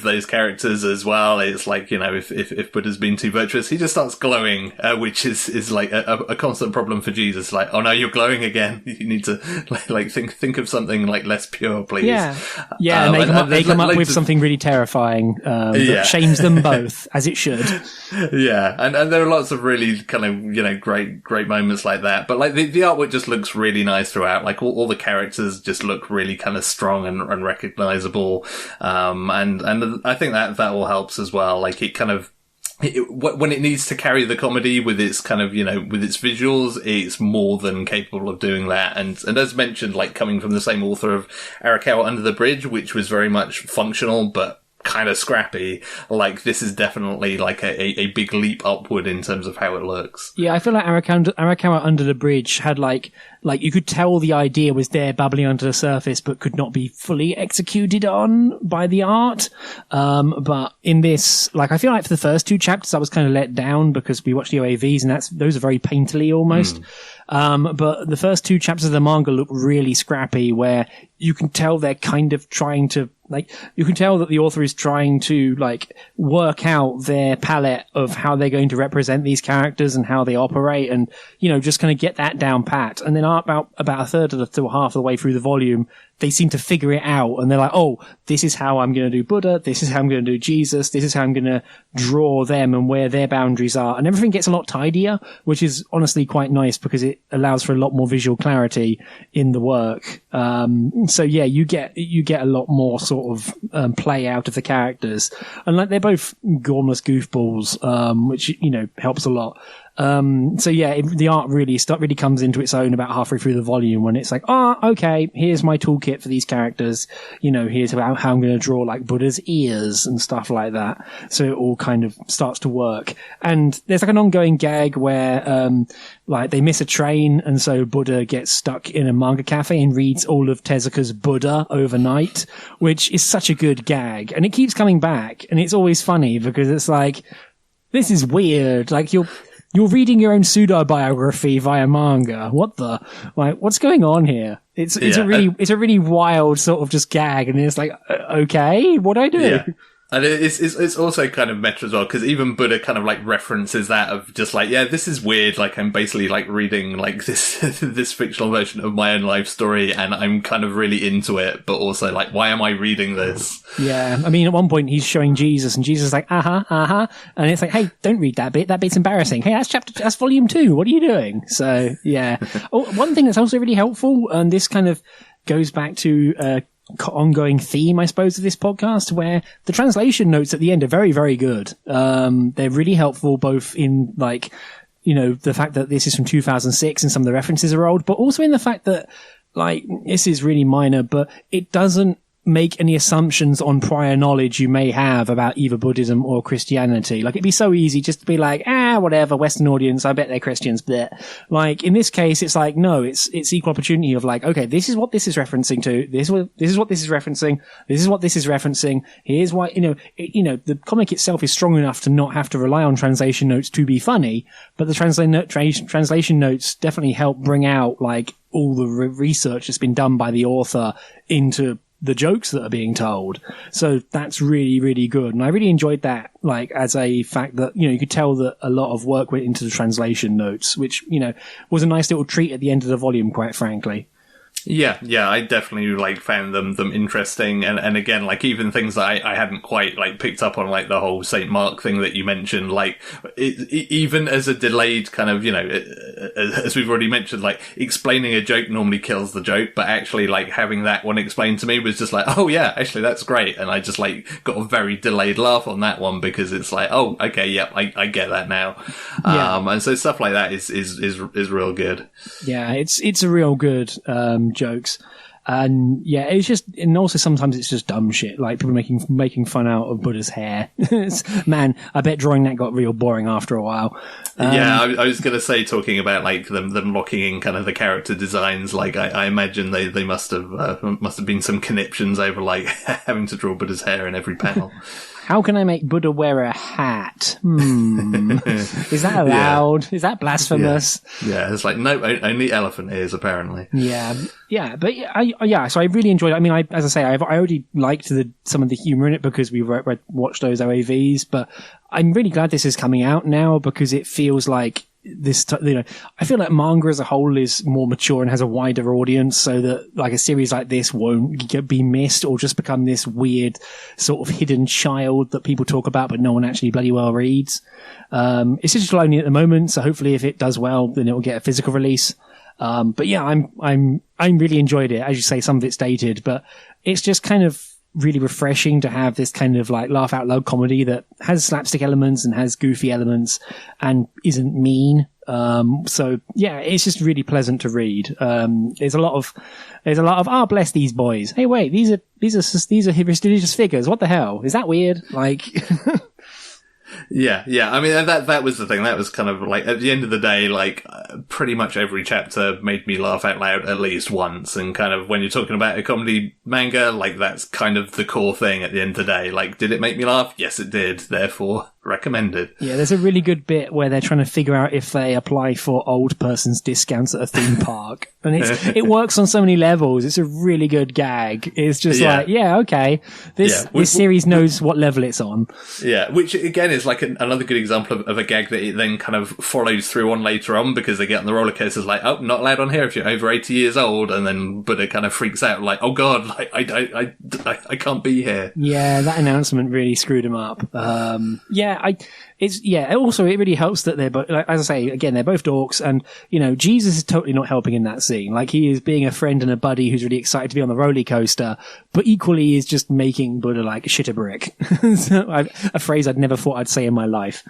those characters as well. It's like, you know, if Buddha's been too virtuous, he just starts glowing, which is like a constant problem for Jesus. Like, oh no, you're glowing again. You need to like think of something like less pure, please. Yeah. And they come up with something really terrifying, that shames them both, as it should. Yeah. And there are lots of really kind of, you know, great moments like that, but like the artwork just looks really nice throughout. Like all the characters just look really kind of strong and recognizable, and I think that all helps as well. Like it kind of, when it needs to carry the comedy with its kind of, you know, with its visuals, it's more than capable of doing that. And as mentioned, like coming from the same author of Arakawa Under the Bridge, which was very much functional but kind of scrappy, like this is definitely like a big leap upward in terms of how it looks. Yeah, I feel like Arakawa Under the Bridge had like you could tell the idea was there bubbling under the surface but could not be fully executed on by the art. But in this, like, I feel like for the first two chapters I was kind of let down because we watched the OAVs and those are very painterly almost. But the first two chapters of the manga look really scrappy, where you can tell they're kind of trying to, like, you can tell that the author is trying to, like, work out their palette of how they're going to represent these characters and how they operate, and, you know, just kind of get that down pat. And then about a third to half of the way through the volume, they seem to figure it out, and they're like, oh, this is how I'm going to do Buddha, this is how I'm going to do Jesus, this is how I'm going to draw them and where their boundaries are. And everything gets a lot tidier, which is honestly quite nice because it allows for a lot more visual clarity in the work. So yeah, you get a lot more sort of play out of the characters. And like, they're both gormless goofballs, which, you know, helps a lot. So yeah, the art really comes into its own about halfway through the volume when it's like, okay, here's my toolkit for these characters. Here's how I'm going to draw like Buddha's ears and stuff like that. So it all kind of starts to work. And there's like an ongoing gag where, like they miss a train, and so Buddha gets stuck in a manga cafe and reads all of Tezuka's Buddha overnight, which is such a good gag. And it keeps coming back, and it's always funny because it's like, this is weird. Like you're reading your own pseudo-biography via manga. What's going on here? It's a really wild sort of just gag, and it's like, okay, what do I do? Yeah. And it's also kind of meta as well, because even Buddha kind of like references that of just like, yeah, this is weird. Like I'm basically like reading like this this fictional version of my own life story, and I'm kind of really into it. But also like, why am I reading this? Yeah, I mean, at one point he's showing Jesus, and Jesus is like, and it's like, hey, don't read that bit. That bit's embarrassing. Hey, that's volume 2. What are you doing? So yeah, one thing that's also really helpful, and this kind of goes back to ongoing theme, I suppose, of this podcast, where the translation notes at the end are very, very good. They're really helpful, both in like, the fact that this is from 2006 and some of the references are old, but also in the fact that like, this is really minor, but it doesn't make any assumptions on prior knowledge you may have about either Buddhism or Christianity. Like, it'd be so easy just to be like, whatever, Western audience, I bet they're Christians, but like, in this case, it's like, no, it's equal opportunity of like, okay, this is what this is referencing to, this is what this is referencing, this is what this is referencing, here's why, the comic itself is strong enough to not have to rely on translation notes to be funny, but the translation notes definitely help bring out like all the research that's been done by the author into the jokes that are being told. So that's really, really good. And I really enjoyed that, like, as a fact that, you could tell that a lot of work went into the translation notes, which, was a nice little treat at the end of the volume, quite frankly. Yeah, I definitely like found them interesting, and again, like even things that I hadn't quite like picked up on, like the whole Saint Mark thing that you mentioned, like even as a delayed kind of, as we've already mentioned, like explaining a joke normally kills the joke, but actually like having that one explained to me was just like, oh yeah, actually that's great, and I just like got a very delayed laugh on that one because it's like, oh okay, yep, I get that now, and so stuff like that is real good. Yeah, it's a real good jokes, and yeah, it's just, and also sometimes it's just dumb shit, like people making fun out of Buddha's hair. Man, I bet drawing that got real boring after a while. I was gonna say, talking about like them locking in kind of the character designs, like I imagine they must have been some conniptions over like having to draw Buddha's hair in every panel. How can I make Buddha wear a hat? Is that allowed? Is that blasphemous? Yeah, it's like, no, only elephant ears, apparently. Yeah, but so I really enjoyed it. I mean, I already liked some of the humor in it because we watched those OAVs, but I'm really glad this is coming out now because it feels like I feel like manga as a whole is more mature and has a wider audience, so that like a series like this won't be missed or just become this weird sort of hidden child that people talk about but no one actually bloody well reads. It's digital only at the moment, so hopefully if it does well, then it will get a physical release. But yeah, I'm really enjoyed it. As you say, some of it's dated, but it's just kind of really refreshing to have this kind of like laugh out loud comedy that has slapstick elements and has goofy elements and isn't mean. So yeah, it's just really pleasant to read. There's a lot of bless these boys. Hey, wait, these are religious figures. What the hell? Is that weird? Like, Yeah. I mean, that was the thing. That was kind of like, at the end of the day, like, pretty much every chapter made me laugh out loud at least once. And kind of when you're talking about a comedy manga, like, that's kind of the core thing at the end of the day. Like, did it make me laugh? Yes, it did. Therefore, recommended. Yeah, there's a really good bit where they're trying to figure out if they apply for old person's discounts at a theme park. And it works on so many levels. It's a really good gag. It's just like, yeah, okay. This series knows what level it's on. Yeah, which again is like another good example of a gag that it then kind of follows through on later on, because they get on the roller coasters like, oh, not allowed on here if you're over 80 years old. And then Buddha kind of freaks out like, oh God, like, I can't be here. Yeah, that announcement really screwed him up. Also it really helps that they're both, like, as I say, again, they're both dorks, and Jesus is totally not helping in that scene. Like, he is being a friend and a buddy who's really excited to be on the roller coaster, but equally is just making Buddha like shit a brick. A phrase I'd never thought I'd say in my life.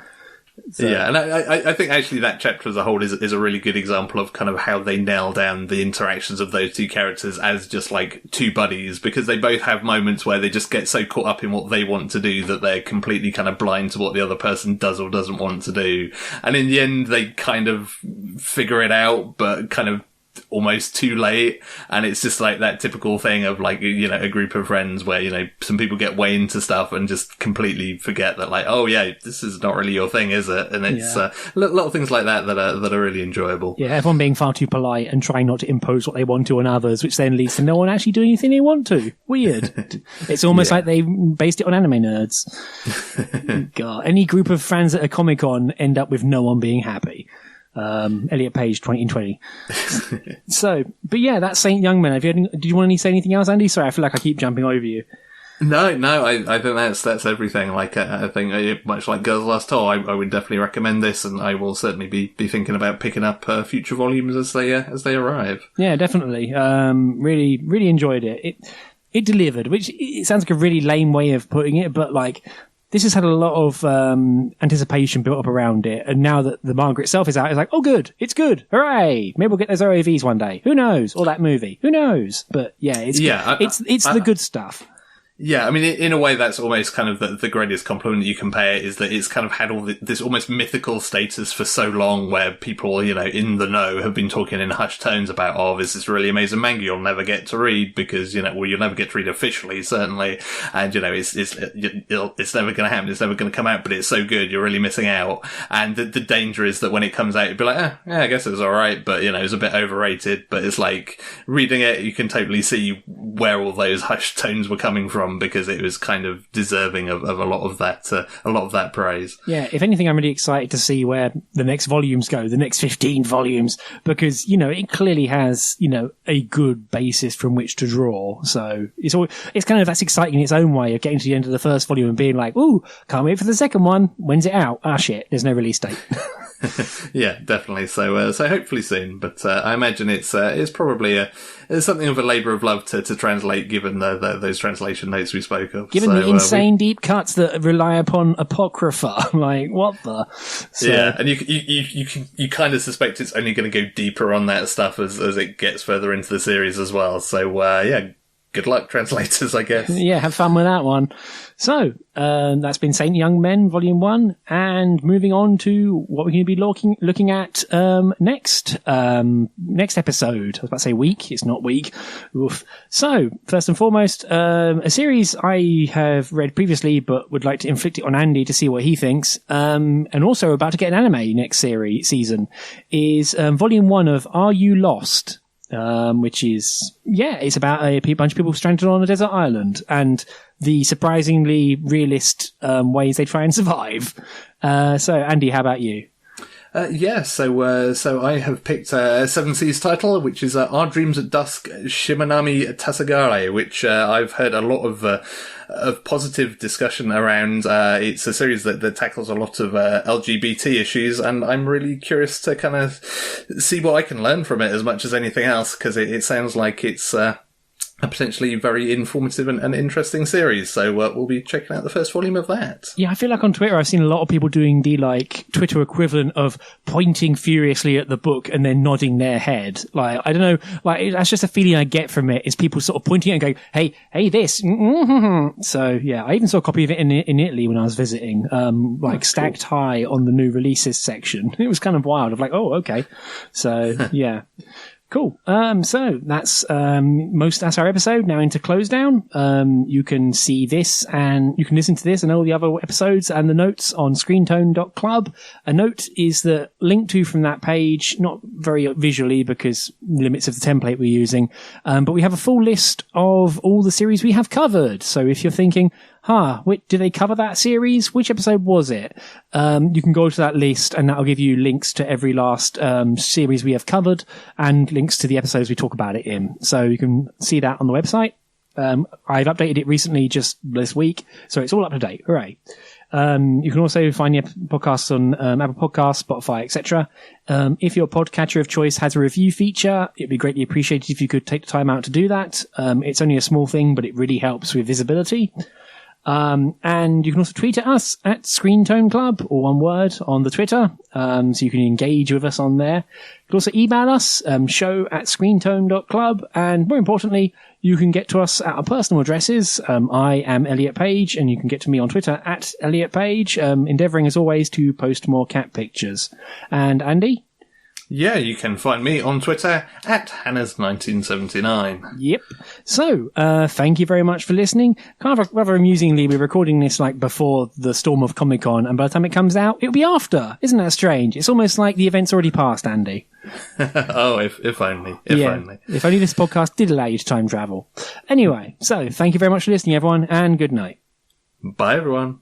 So. Yeah, and I think actually that chapter as a whole is a really good example of kind of how they nail down the interactions of those two characters as just like two buddies, because they both have moments where they just get so caught up in what they want to do that they're completely kind of blind to what the other person does or doesn't want to do. And in the end, they kind of figure it out, but kind of almost too late. And it's just like that typical thing of like, you know, a group of friends where, you know, some people get way into stuff and just completely forget that, like, oh yeah, this is not really your thing, is it? And it's a lot of things like that are really enjoyable. Yeah, everyone being far too polite and trying not to impose what they want to on others, which then leads to no one actually doing anything they want to. Weird. It's almost like they based it on anime nerds. God, any group of friends at a Comic-Con end up with no one being happy. Elliot Page 2020. So, but yeah, that's Saint Young Men. Did you want to say anything else, Andy? Sorry, I feel like I keep jumping over you. No, I think that's everything. Like, I think much like Girls Last Tour, I would definitely recommend this, and I will certainly be thinking about picking up future volumes as they arrive. Yeah, definitely. Really enjoyed it. It delivered, which it sounds like a really lame way of putting it, but like, this has had a lot of anticipation built up around it, and now that the manga itself is out, it's like, oh good, it's good, hooray! Maybe we'll get those OAVs one day. Who knows? Or that movie. Who knows? But yeah, it's the good stuff. Yeah, I mean, in a way, that's almost kind of the greatest compliment you can pay it, is that it's kind of had all this almost mythical status for so long, where people, you know, in the know have been talking in hushed tones about, oh, this is really amazing manga you'll never get to read because, you know, well, you'll never get to read officially, certainly, and, you know, it's never going to happen, it's never going to come out, but it's so good, you're really missing out. And the danger is that when it comes out, you'd be like, yeah, I guess it was alright, but, you know, it's a bit overrated. But it's like, reading it, you can totally see where all those hushed tones were coming from, because it was kind of deserving of a lot of that praise. Yeah, if anything, I'm really excited to see where the next volumes go, the next 15 volumes, because, you know, it clearly has, you know, a good basis from which to draw. So it's kind of, that's exciting in its own way of getting to the end of the first volume and being like, ooh, can't wait for the second one. When's it out? Ah, shit, there's no release date. Yeah, definitely. So hopefully soon. But I imagine it's probably it's something of a labour of love to translate, given those translation notes we spoke of. Given the insane deep cuts that rely upon apocrypha, like what the? So, yeah, and you kind of suspect it's only going to go deeper on that stuff as it gets further into the series as well. So yeah. Good luck, translators, I guess. Yeah, have fun with that one. So, that's been Saint Young Men, Volume 1, and moving on to what we're going to be looking at next episode. I was about to say week, it's not week. Oof. So, first and foremost, a series I have read previously, but would like to inflict it on Andy to see what he thinks, and also about to get an anime next season, is Volume 1 of Are You Lost? Which is, it's about a bunch of people stranded on a desert island and the surprisingly realist ways they try and survive. So, Andy, how about you? So I have picked a Seven Seas title, which is Our Dreams at Dusk, Shimanami Tasagare, which I've heard a lot of positive discussion around. It's a series that tackles a lot of LGBT issues, and I'm really curious to kind of see what I can learn from it as much as anything else, because it sounds like it's a potentially very informative and interesting series. So we'll be checking out the first volume of that. Yeah, I feel like on Twitter I've seen a lot of people doing the like Twitter equivalent of pointing furiously at the book and then nodding their head. Like, I don't know, like that's just a feeling I get from it, is people sort of pointing and going, hey, this. Mm-hmm. So yeah, I even saw a copy of it in Italy when I was visiting, stacked high on the new releases section. It was kind of wild. I'm like, oh, okay. So yeah. Cool. So that's that's our episode. Now into Closedown. You can see this and you can listen to this and all the other episodes and the notes on Screentone.club. A note is that linked to from that page, not very visually because limits of the template we're using, but we have a full list of all the series we have covered. So if you're thinking, did they cover that series? Which episode was it? You can go to that list and that'll give you links to every last series we have covered and links to the episodes we talk about it in. So you can see that on the website. I've updated it recently just this week, so it's all up to date. Hooray. You can also find the podcasts on Apple Podcasts, Spotify, etc. If your podcatcher of choice has a review feature, it'd be greatly appreciated if you could take the time out to do that. It's only a small thing, but it really helps with visibility. And you can also tweet at us at Screentone Club, or one word, on the Twitter, so you can engage with us on there. You can also email us, show@screentone.club, and more importantly, you can get to us at our personal addresses. I am Elliot Page, and you can get to me on Twitter at Elliot Page, endeavouring as always to post more cat pictures. And Andy? Yeah, you can find me on Twitter at Hannah's1979. Yep. So, thank you very much for listening. Kind of rather amusingly, we're recording this like before the storm of Comic-Con, and by the time it comes out, it'll be after. Isn't that strange? It's almost like the event's already passed, Andy. Oh, if only. If only. If only this podcast did allow you to time travel. Anyway, so thank you very much for listening, everyone, and good night. Bye, everyone.